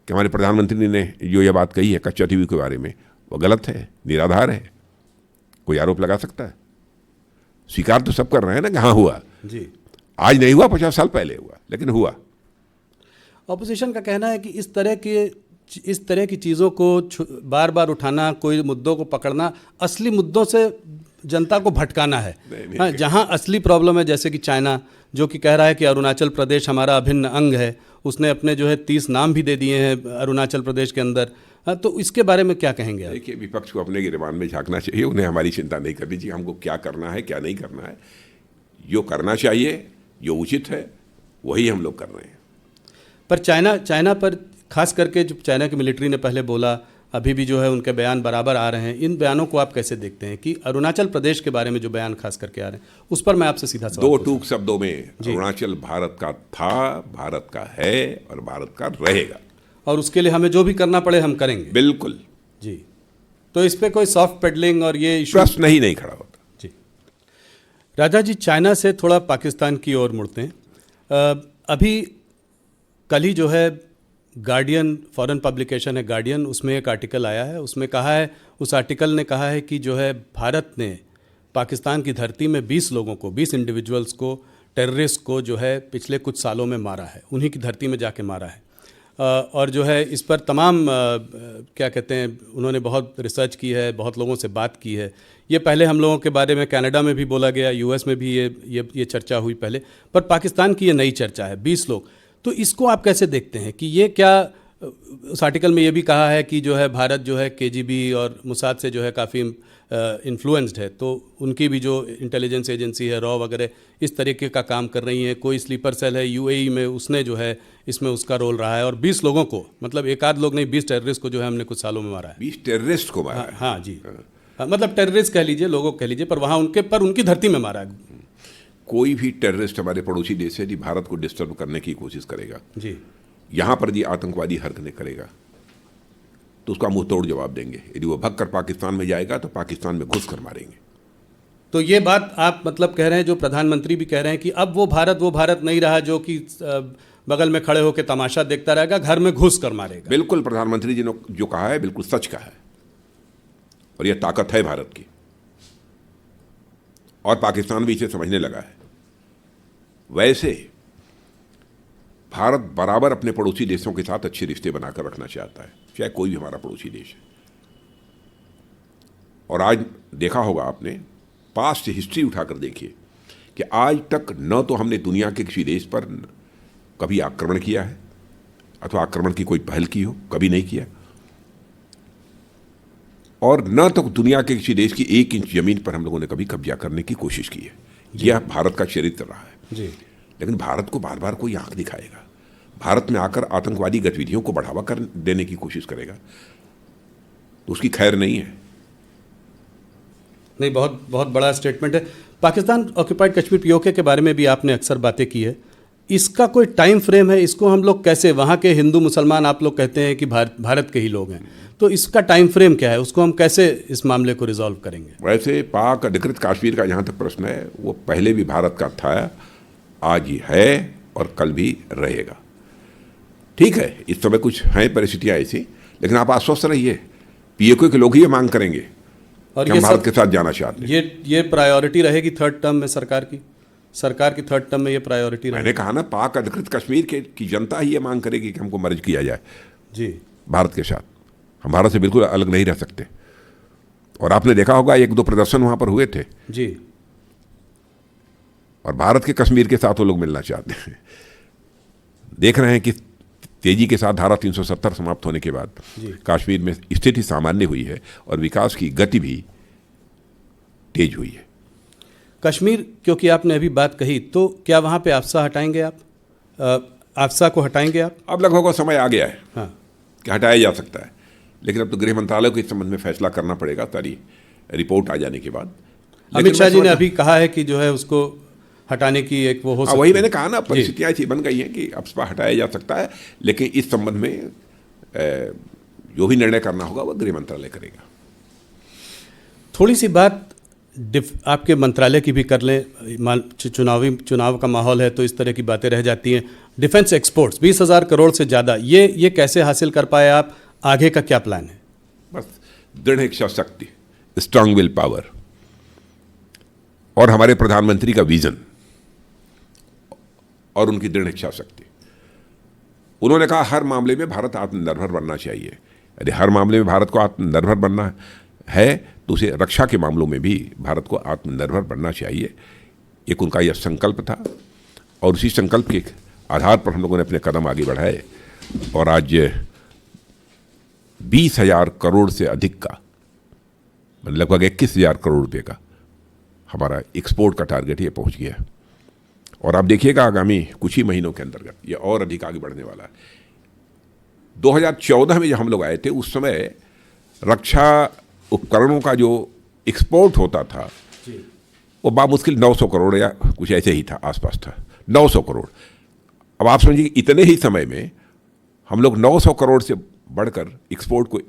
कि हमारे प्रधानमंत्री ने जो ये बात कही है कच्चा टीवी के बारे में वो गलत है, निराधार है? कोई आरोप लगा सकता है? स्वीकार तो सब कर रहे हैं ना कि हाँ हुआ जी। आज नहीं हुआ, 50 साल पहले हुआ, लेकिन हुआ। ऑपोजिशन का कहना है कि इस तरह की चीज़ों को बार बार उठाना, कोई मुद्दों को पकड़ना, असली मुद्दों से जनता को भटकाना है। हाँ, जहाँ असली प्रॉब्लम है, जैसे कि चाइना जो कि कह रहा है कि अरुणाचल प्रदेश हमारा अभिन्न अंग है, उसने अपने जो है 30 नाम भी दे दिए हैं अरुणाचल प्रदेश के अंदर। हाँ, तो इसके बारे में क्या कहेंगे आप? देखिए, विपक्ष को अपने गिरबान में झांकना चाहिए, उन्हें हमारी चिंता नहीं करनी चाहिए हमको क्या करना है क्या नहीं करना है। जो करना चाहिए, जो उचित है, वही हम लोग कर रहे हैं। पर चाइना पर खास करके जो चाइना की मिलिट्री ने पहले बोला, अभी भी जो है उनके बयान बराबर आ रहे हैं, इन बयानों को आप कैसे देखते हैं कि अरुणाचल प्रदेश के बारे में जो बयान खास करके आ रहे हैं, उस पर मैं आपसे सीधा सवाल दो टूक शब्दों में, अरुणाचल भारत का था, भारत का है और भारत का रहेगा, और उसके लिए हमें जो भी करना पड़े हम करेंगे। बिल्कुल जी। तो इस पे कोई सॉफ्ट पेडलिंग और ये इशू प्रश्न नहीं खड़ा होता जी। राजा जी, चाइना से थोड़ा पाकिस्तान की ओर मुड़ते हैं। अभी कल ही जो है गार्डियन, फॉरेन पब्लिकेशन है गार्डियन, उसमें एक आर्टिकल आया है, उसमें कहा है, उस आर्टिकल ने कहा है कि जो है भारत ने पाकिस्तान की धरती में 20 लोगों को, 20 इंडिविजुअल्स को, टेररिस्ट को जो है पिछले कुछ सालों में मारा है, उन्हीं की धरती में जाके मारा है। और जो है इस पर तमाम क्या कहते हैं, उन्होंने बहुत रिसर्च की है, बहुत लोगों से बात की है। ये पहले हम लोगों के बारे में कनाडा में भी बोला गया, यूएस में भी ये चर्चा हुई पहले, पर पाकिस्तान की ये नई चर्चा है, 20 लोग। तो इसको आप कैसे देखते हैं कि ये क्या, उस आर्टिकल में ये भी कहा है कि जो है भारत जो है केजीबी और मोसाद से जो है काफ़ी इन्फ्लुएंस्ड है, तो उनकी भी जो इंटेलिजेंस एजेंसी है, रॉ वगैरह, इस तरीके का काम कर रही हैं। कोई स्लीपर सेल है यूएई में, उसने जो है इसमें उसका रोल रहा है, और 20 लोगों को, मतलब एक आध लोग नहीं, 20 टेररिस्ट को जो है हमने कुछ सालों में मारा है। 20 टेररिस्ट को मारा है? हाँ जी, मतलब टेररिस्ट कह लीजिए, लोगों कह लीजिए, पर वहाँ उनकी धरती में मारा है। कोई भी टेररिस्ट हमारे पड़ोसी देश से यदि भारत को डिस्टर्ब करने की कोशिश करेगा जी, यहाँ पर यदि आतंकवादी हरकतें करेगा तो उसका मुंह तोड़ जवाब देंगे। यदि वो भग कर पाकिस्तान में जाएगा तो पाकिस्तान में घुस कर मारेंगे। तो ये बात आप मतलब कह रहे हैं, जो प्रधानमंत्री भी कह रहे हैं कि अब वो भारत नहीं रहा जो कि बगल में खड़े होकर तमाशा देखता रहेगा, घर में घुस कर मारेगा। बिल्कुल, प्रधानमंत्री जी ने जो कहा है बिल्कुल सच कहा है, और यह ताकत है भारत की, और पाकिस्तान भी इसे समझने लगा है। वैसे भारत बराबर अपने पड़ोसी देशों के साथ अच्छे रिश्ते बनाकर रखना चाहता है, चाहे कोई भी हमारा पड़ोसी देश है। और आज देखा होगा आपने, पास्ट हिस्ट्री उठाकर देखिए कि आज तक न तो हमने दुनिया के किसी देश पर कभी आक्रमण किया है, अथवा आक्रमण की कोई पहल की हो, कभी नहीं किया, और न तो दुनिया के किसी देश की 1 इंच जमीन पर हम लोगों ने कभी कब्जा करने की कोशिश की है। यह भारत का चरित्र रहा है जी। लेकिन भारत को बार बार कोई आंख दिखाएगा, भारत में आकर आतंकवादी गतिविधियों को बढ़ावा कर देने की कोशिश करेगा, तो उसकी खैर नहीं है। नहीं, बहुत बहुत बड़ा स्टेटमेंट है। पाकिस्तान ऑक्यूपाइड कश्मीर पीओके के बारे में भी आपने अक्सर बातें की है, इसका कोई टाइम फ्रेम है? इसको हम लोग कैसे, वहाँ के हिंदू मुसलमान आप लोग कहते हैं कि भारत के ही लोग हैं, तो इसका टाइम फ्रेम क्या है? उसको हम कैसे इस मामले को रिजॉल्व करेंगे? वैसे पाक अधिकृत कश्मीर का जहाँ तक प्रश्न है, वो पहले भी भारत का था, आज ही है और कल भी रहेगा। ठीक है, इस समय कुछ हैं परिस्थितियाँ ऐसी, लेकिन आप आश्वस्त रहिए, पीओके के लोग ही ये मांग करेंगे और ये भारत के साथ जाना चाहते हैं। ये प्रायोरिटी रहेगी थर्ड टर्म में सरकार की थर्ड टर्म में ये प्रायोरिटी रहेगी। मैंने कहा ना, पाक अधिकृत कश्मीर की जनता ही ये मांग करेगी कि हमको मर्ज किया जाए जी भारत के साथ। हम भारत से बिल्कुल अलग नहीं रह सकते। और आपने देखा होगा 1-2 प्रदर्शन वहां पर हुए थे जी, और भारत के कश्मीर के साथ वो लोग मिलना चाहते हैं। देख रहे हैं कि तेजी के साथ धारा 370 समाप्त होने के बाद कश्मीर में स्थिति सामान्य हुई है और विकास की गति भी तेज हुई है। कश्मीर, क्योंकि आपने अभी बात कही, तो क्या वहाँ पे आफ्सा हटाएंगे आप? आफ्सा को हटाएंगे आप? अब लगभग वो समय आ गया है हाँ, कि हटाया जा सकता है, लेकिन अब तो गृह मंत्रालय को इस संबंध में फैसला करना पड़ेगा सारी रिपोर्ट आ जाने के बाद। अमित शाह जी ने अभी कहा है कि जो है उसको हटाने की एक वो हो सकती है। वही मैंने कहा ना, परिस्थितियाँ ऐसी बन गई हैं कि आफ्सा हटाया जा सकता है, लेकिन इस संबंध में जो भी निर्णय करना होगा वो गृह मंत्रालय करेगा। थोड़ी सी बात आपके मंत्रालय की भी कर लें। चुनाव का माहौल है तो इस तरह की बातें रह जाती हैं। डिफेंस एक्सपोर्ट्स 20,000 करोड़ से ज़्यादा, ये कैसे हासिल कर पाए आप? आगे का क्या प्लान है? बस दृढ़ इच्छा शक्ति, स्ट्रांग विल पावर, और हमारे प्रधानमंत्री का विजन और उनकी दृढ़ इच्छा शक्ति। उन्होंने कहा हर मामले में भारत आत्मनिर्भर बनना चाहिए। यदि हर मामले में भारत को आत्मनिर्भर बनना है तो उसे रक्षा के मामलों में भी भारत को आत्मनिर्भर बनना चाहिए। एक उनका यह संकल्प था और उसी संकल्प के आधार पर हम लोगों ने अपने कदम आगे बढ़ाए और आज 20,000 करोड़ से अधिक का, लगभग 21,000 करोड़ रुपए का हमारा एक्सपोर्ट का टारगेट ये पहुंच गया। और आप देखिएगा आगामी कुछ ही महीनों के अंतर्गत ये और अधिक आगे बढ़ने वाला है। 2014 में जब हम लोग आए थे उस समय रक्षा उपकरणों का जो एक्सपोर्ट होता था वो बामुश्किल 900 करोड़ या कुछ ऐसे ही था, आसपास था 900 करोड़। अब आप समझिए इतने ही समय में हम लोग 900 करोड़ से बढ़कर एक्सपोर्ट को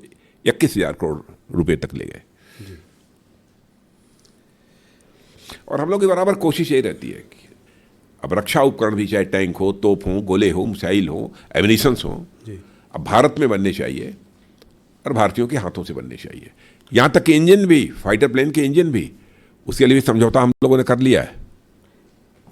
21,000 करोड़ रुपए तक ले गए। और हम लोग की बराबर कोशिश यही रहती है कि अब रक्षा उपकरण भी, चाहे टैंक हो, तोप हो, गोले हो, मिसाइल हो, एमिनिशंस हो, अब भारत में बनने चाहिए और भारतीयों के हाथों से बनने चाहिए। यहाँ तक कि इंजन भी, फाइटर प्लेन के इंजन भी, उसके लिए भी समझौता हम लोगों ने कर लिया है।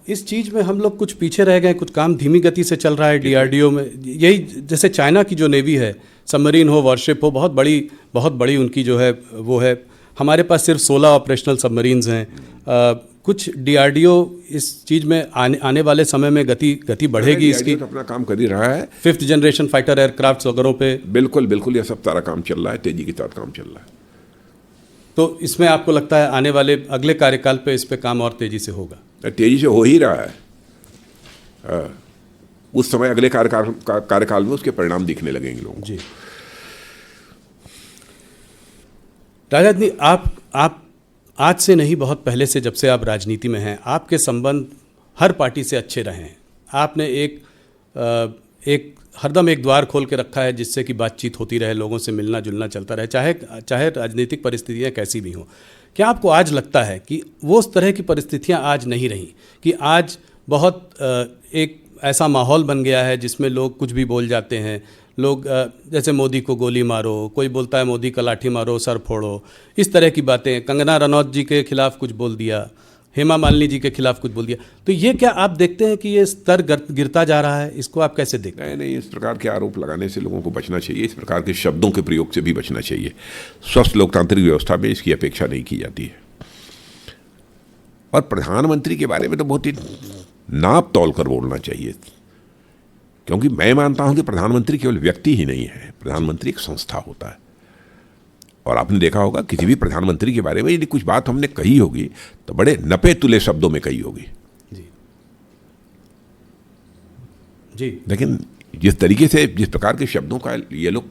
इस चीज़ में हम लोग कुछ पीछे रह गए, कुछ काम धीमी गति से चल रहा है डीआरडीओ में। यही जैसे चाइना की जो नेवी है, सबमरीन हो, वॉरशिप हो, बहुत बड़ी उनकी जो है वो है। हमारे पास सिर्फ 16 ऑपरेशनल सबमरीन्स हैं। कुछ डीआरडीओ इस चीज़ में आने वाले समय में गति बढ़ेगी इसकी। तो अपना काम कर ही रहा है। 5th जनरेशन फाइटर एयरक्राफ्ट वगैरह पे बिल्कुल यह सब सारा काम चल रहा है, तेजी के साथ काम चल रहा है। तो इसमें आपको लगता है आने वाले अगले कार्यकाल पे इस पे काम और तेजी से होगा? तेजी से हो ही रहा है। उस समय अगले कार्यकाल में उसके परिणाम दिखने लगेंगे लोगों को। जी राजा जी, आप आज से नहीं, बहुत पहले से, जब से आप राजनीति में हैं, आपके संबंध हर पार्टी से अच्छे रहे हैं। आपने एक हरदम एक द्वार खोल के रखा है जिससे कि बातचीत होती रहे, लोगों से मिलना जुलना चलता रहे, चाहे राजनीतिक परिस्थितियां कैसी भी हों। क्या आपको आज लगता है कि वो उस तरह की परिस्थितियां आज नहीं रहीं, कि आज बहुत एक ऐसा माहौल बन गया है जिसमें लोग कुछ भी बोल जाते हैं? लोग जैसे मोदी को गोली मारो, कोई बोलता है मोदी का लाठी मारो, सर फोड़ो, इस तरह की बातें। कंगना रनौत जी के खिलाफ कुछ बोल दिया, हेमा मालिनी जी के खिलाफ कुछ बोल दिया। तो ये क्या आप देखते हैं कि ये स्तर गिरता जा रहा है? इसको आप कैसे देखते हैं? नहीं, इस प्रकार के आरोप लगाने से लोगों को बचना चाहिए। इस प्रकार के शब्दों के प्रयोग से भी बचना चाहिए। स्वस्थ लोकतांत्रिक व्यवस्था में इसकी अपेक्षा नहीं की जाती है। और प्रधानमंत्री के बारे में तो बहुत ही नाप तोल कर बोलना चाहिए, क्योंकि मैं मानता हूं कि प्रधानमंत्री केवल व्यक्ति ही नहीं है, प्रधानमंत्री एक संस्था होता है। और आपने देखा होगा किसी भी प्रधानमंत्री के बारे में यदि कुछ बात हमने कही होगी तो बड़े नपे तुले शब्दों में कही होगी। जी। लेकिन जिस तरीके से, जिस प्रकार के शब्दों का ये लोग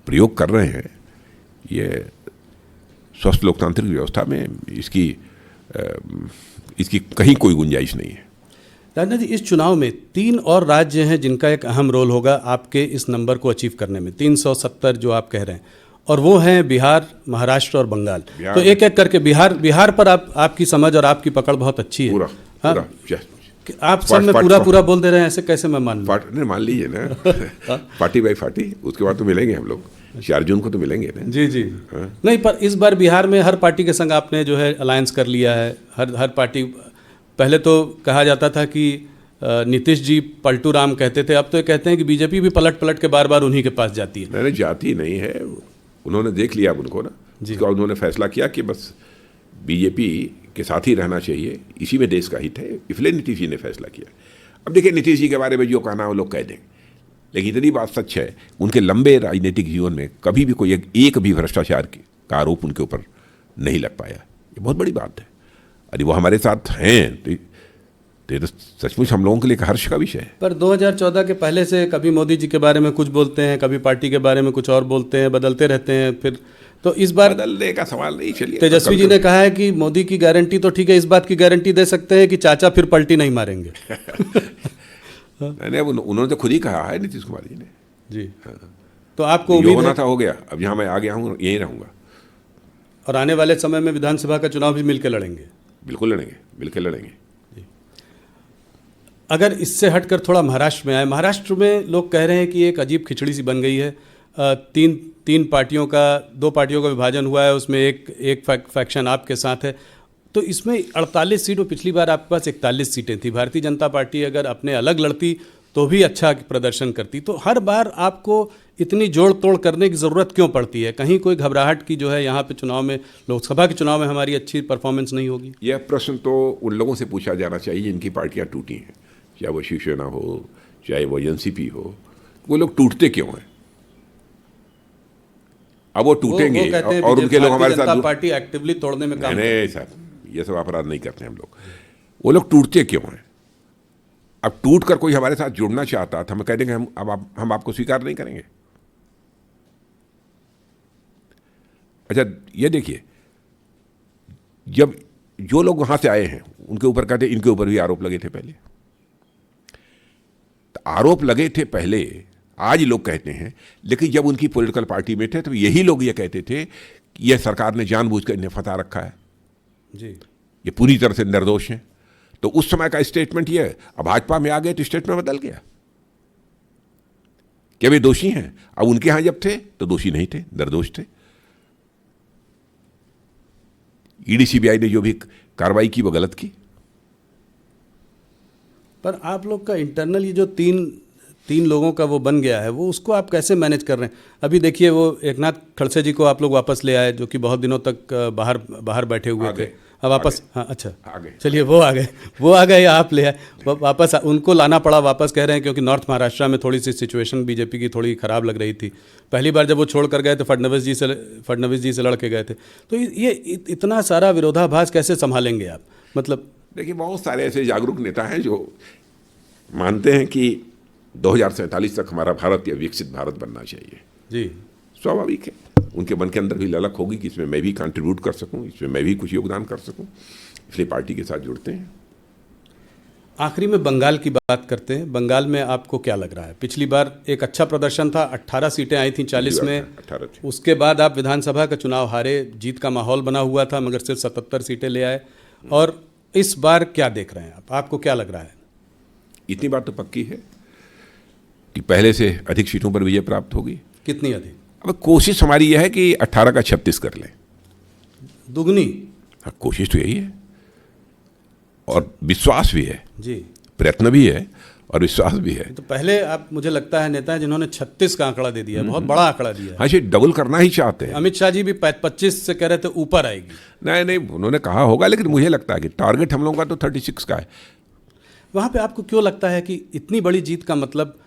प्रयोग कर रहे हैं, ये स्वस्थ लोकतांत्रिक व्यवस्था में इसकी कहीं कोई गुंजाइश नहीं है। राजनाथ जी, इस चुनाव में 3 और राज्य हैं जिनका एक अहम रोल होगा आपके इस नंबर को अचीव करने में, 370 जो आप कह रहे हैं, और वो हैं बिहार, महाराष्ट्र और बंगाल। तो एक एक करके बिहार पर आपकी समझ और आपकी पकड़ बहुत अच्छी है। पूरा आप सब में पूरा बोल दे रहे हैं, ऐसे कैसे मैं मान लूं? मान लीजिए ना पार्टी बाई पार्टी, उसके बाद तो मिलेंगे हम लोग, 4 जून को तो मिलेंगे ना। जी। नहीं, पर इस बार बिहार में हर पार्टी के संग आपने जो है अलायंस कर लिया है। हर पार्टी, पहले तो कहा जाता था कि नीतीश जी पलटू राम कहते थे, अब तो ये कहते हैं कि बीजेपी भी पलट के बार उन्हीं के पास जाती है। नहीं, जाती नहीं है, उन्होंने देख लिया उनको ना, जिसका उन्होंने फैसला किया कि बस बीजेपी के साथ ही रहना चाहिए, इसी में देश का हित है, इसलिए नीतीश जी ने फैसला किया। अब देखिए, नीतीश जी के बारे में जो कहना वो लोग कह देंगे, लेकिन इतनी बात सच है, उनके लंबे राजनीतिक जीवन में कभी भी कोई एक भी भ्रष्टाचार का आरोप उनके ऊपर नहीं लग पाया। ये बहुत बड़ी बात है। अरे वो हमारे साथ हैं तो ये तो सचमुच हम लोगों के लिए हर्ष का विषय है। पर 2014 के पहले से कभी मोदी जी के बारे में कुछ बोलते हैं, कभी पार्टी के बारे में कुछ और बोलते हैं, बदलते रहते हैं। फिर तो इस बार बदलने का सवाल नहीं। चलिए, तेजस्वी जी ने कहा है कि मोदी की गारंटी तो ठीक है, इस बात की गारंटी दे सकते हैं कि चाचा फिर पलटी नहीं मारेंगे। नहीं, उन्होंने तो खुद ही कहा है, नीतीश कुमार जी ने। जी हाँ। तो आपको उम्मीद होना है था, हो गया। अब यहाँ मैं आ गया हूँ, यहीं रहूँगा। और आने वाले समय में विधानसभा का चुनाव भी मिलकर लड़ेंगे? बिल्कुल लड़ेंगे, मिलकर लड़ेंगे। अगर इससे हटकर थोड़ा महाराष्ट्र में आए, महाराष्ट्र में लोग कह रहे हैं कि एक अजीब खिचड़ी सी बन गई है। तीन पार्टियों का, 2 पार्टियों का विभाजन हुआ है, उसमें एक फैक्शन आपके साथ है। तो इसमें 48 सीटों, पिछली बार आपके पास 41 सीटें थी। भारतीय जनता पार्टी अगर अपने अलग लड़ती तो भी अच्छा प्रदर्शन करती। तो हर बार आपको इतनी जोड़ तोड़ करने की ज़रूरत क्यों पड़ती है? कहीं कोई घबराहट की जो है यहाँ पे चुनाव में, लोकसभा के चुनाव में हमारी अच्छी परफॉर्मेंस नहीं होगी? यह प्रश्न तो उन लोगों से पूछा जाना चाहिए जिनकी पार्टियां टूटी हैं, चाहे वो शिवसेना हो, चाहे वो एनसीपी हो। वो लोग टूटते क्यों हैं? अब वो टूटेंगे और उनके लोग हमारे साथ, पार्टी एक्टिवली तोड़ने में काम नहीं सर, ये सब अपराध नहीं करते हम लोग। वो लोग टूटते क्यों हैं? अब टूट कर कोई हमारे साथ जुड़ना चाहता था, हम कह देंगे हम आपको स्वीकार नहीं करेंगे। अच्छा, ये देखिए, जब जो लोग वहां से आए हैं उनके ऊपर कहते इनके ऊपर भी आरोप लगे थे पहले। तो आरोप लगे थे पहले, आज लोग कहते हैं, लेकिन जब उनकी पॉलिटिकल पार्टी में थे तो यही लोग ये कहते थे कि यह सरकार ने जानबूझकर इन्हें फंसा रखा है जी, ये पूरी तरह से निर्दोष हैं। तो उस समय का स्टेटमेंट ये है। अब भाजपा में आ गए तो स्टेटमेंट बदल गया। क्या वे दोषी हैं? अब उनके यहां जब थे तो दोषी नहीं थे, निर्दोष थे। ईडी सीबीआई ने जो भी कार्रवाई की वो गलत की। पर आप लोग का इंटरनल ये जो तीन लोगों का वो बन गया है, वो उसको आप कैसे मैनेज कर रहे हैं? अभी देखिए, वो एकनाथ खड़से जी को आप लोग वापस ले आए, जो कि बहुत दिनों तक बाहर बैठे हुए थे। अब वापस, हाँ अच्छा, चलिए, वो आ गए, आप ले आए वापस। उनको लाना पड़ा वापस, कह रहे हैं क्योंकि नॉर्थ महाराष्ट्र में थोड़ी सी सिचुएशन बीजेपी की थोड़ी ख़राब लग रही थी। पहली बार जब वो छोड़ कर गए तो फडणवीस जी से लड़के गए थे। तो ये इतना सारा विरोधाभास कैसे संभालेंगे आप? मतलब देखिए, बहुत सारे ऐसे जागरूक नेता हैं जो मानते हैं कि 2047 तक हमारा भारत या विकसित भारत बनना चाहिए। जी, स्वाभाविक है, उनके मन के अंदर भी ललक होगी कि इसमें मैं भी कंट्रीब्यूट कर सकूं, इसमें मैं भी कुछ योगदान कर सकूं, इसलिए पार्टी के साथ जुड़ते हैं। आखिरी में बंगाल की बात करते हैं। बंगाल में आपको क्या लग रहा है? पिछली बार एक अच्छा प्रदर्शन था, 18 सीटें आई थी 40 में, 18 थी। उसके बाद आप विधानसभा का चुनाव हारे, जीत का माहौल बना हुआ था, मगर सिर्फ 77 सीटें ले आए। और इस बार क्या देख रहे हैं आप? आपको क्या लग रहा है? इतनी बात तो पक्की है कि पहले से अधिक सीटों पर विजय प्राप्त होगी। कितनी अधिक? अब कोशिश हमारी यह है कि 18 का 36 कर लें। दुगनी? हाँ, कोशिश तो यही है और विश्वास भी है जी, प्रयत्न भी है और विश्वास भी है। तो पहले आप, मुझे लगता है, नेता है जिन्होंने 36 का आंकड़ा दे दिया है, बहुत बड़ा आंकड़ा दिया है। हाँ, ये डबल करना ही चाहते हैं। अमित शाह जी भी 25 से कह रहे थे ऊपर आएगी। नहीं, उन्होंने कहा होगा, लेकिन मुझे लगता है कि टारगेट हम लोगों का तो 36 का है। वहाँ पे आपको क्यों लगता है कि इतनी बड़ी जीत का मतलब,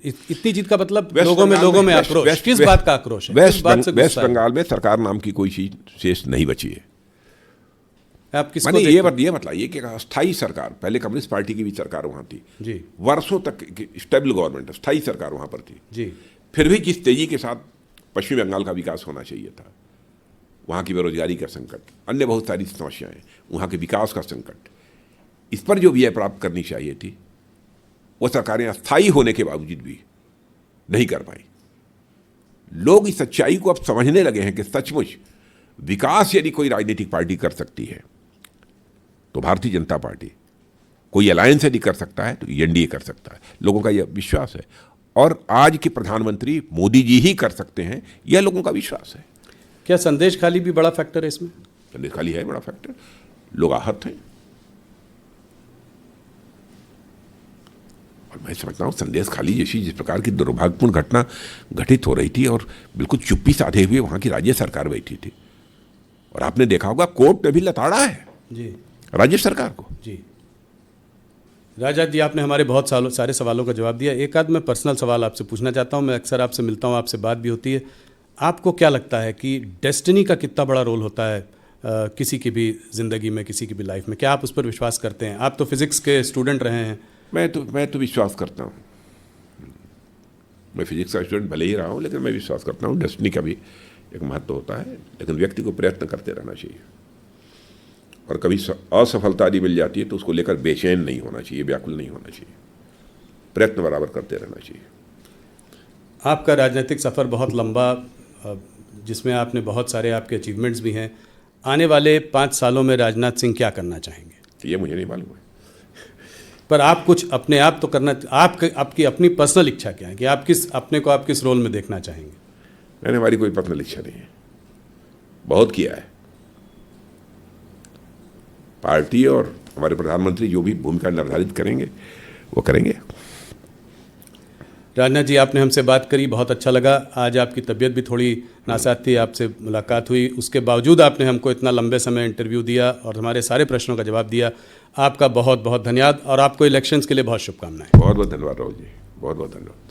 इतनी जीत का मतलब लोगों में आक्रोश? किस बात का आक्रोश है? वेस्ट बंगाल में सरकार नाम की कोई चीज शेष नहीं बची है। आप किसको ये मत लाइए कि स्थायी सरकार, पहले कम्युनिस्ट पार्टी की भी सरकार वहां थी जी, वर्षों तक स्टेबल गवर्नमेंट, स्थायी सरकार वहां पर थी जी। फिर भी जिस तेजी के साथ पश्चिम बंगाल का विकास होना चाहिए था, वहां की बेरोजगारी का संकट, अन्य बहुत सारी समस्याएं, वहां के विकास का संकट, इस पर जो विजय प्राप्त करनी चाहिए थी वो सरकारें अस्थायी होने के बावजूद भी नहीं कर पाई। लोग इस सच्चाई को अब समझने लगे हैं कि सचमुच विकास यदि कोई राजनीतिक पार्टी कर सकती है तो भारतीय जनता पार्टी, कोई अलायंस यदि कर सकता है तो एनडीए कर सकता है। लोगों का यह विश्वास है और आज के प्रधानमंत्री मोदी जी ही कर सकते हैं, यह लोगों का विश्वास है। क्या संदेश खाली भी बड़ा फैक्टर है इसमें? संदेश खाली है बड़ा फैक्टर। लोग आहत हैं और मैं समझता हूं संदेश खाली जैसी जिस प्रकार की दुर्भाग्यपूर्ण घटना घटित हो रही थी और बिल्कुल चुप्पी साधे हुए वहां की राज्य सरकार बैठी थी, और आपने देखा होगा कोर्ट ने भी लताड़ा है जी राज्य सरकार को। जी राजा जी, आपने हमारे बहुत सारे सवालों का जवाब दिया। एक आध मैं पर्सनल सवाल आपसे पूछना चाहता हूँ। मैं अक्सर आपसे मिलता हूँ, आपसे बात भी होती है। आपको क्या लगता है कि डेस्टिनी का कितना बड़ा रोल होता है किसी की भी ज़िंदगी में, किसी की भी लाइफ में? क्या आप उस पर विश्वास करते हैं? आप तो फिज़िक्स के स्टूडेंट रहे हैं। मैं तो विश्वास करता हूँ। मैं फिजिक्स का स्टूडेंट भले ही रहा हूँ, लेकिन मैं विश्वास करता हूँ डेस्टिनी का भी एक महत्व होता है, लेकिन व्यक्ति को प्रयत्न करते रहना चाहिए। और कभी असफलता यदि मिल जाती है तो उसको लेकर बेचैन नहीं होना चाहिए, व्याकुल नहीं होना चाहिए, प्रयत्न बराबर करते रहना चाहिए। आपका राजनीतिक सफ़र बहुत लंबा, जिसमें आपने बहुत सारे आपके अचीवमेंट्स भी हैं। आने वाले 5 सालों में राजनाथ सिंह क्या करना चाहेंगे? तो ये मुझे नहीं मालूम है। पर आप कुछ अपने आप तो करना, आपकी अपनी पर्सनल इच्छा क्या है कि आप अपने को किस रोल में देखना चाहेंगे? मैंने हमारी कोई पर्सनल इच्छा नहीं है, बहुत किया है। पार्टी और हमारे प्रधानमंत्री जो भी भूमिका निर्धारित करेंगे वो करेंगे। राजनाथ जी, आपने हमसे बात करी, बहुत अच्छा लगा। आज आपकी तबीयत भी थोड़ी नासाज थी, आपसे मुलाकात हुई, उसके बावजूद आपने हमको इतना लंबे समय इंटरव्यू दिया और हमारे सारे प्रश्नों का जवाब दिया। आपका बहुत बहुत धन्यवाद और आपको इलेक्शंस के लिए बहुत शुभकामनाएं। बहुत बहुत धन्यवाद राहुल जी, बहुत बहुत धन्यवाद।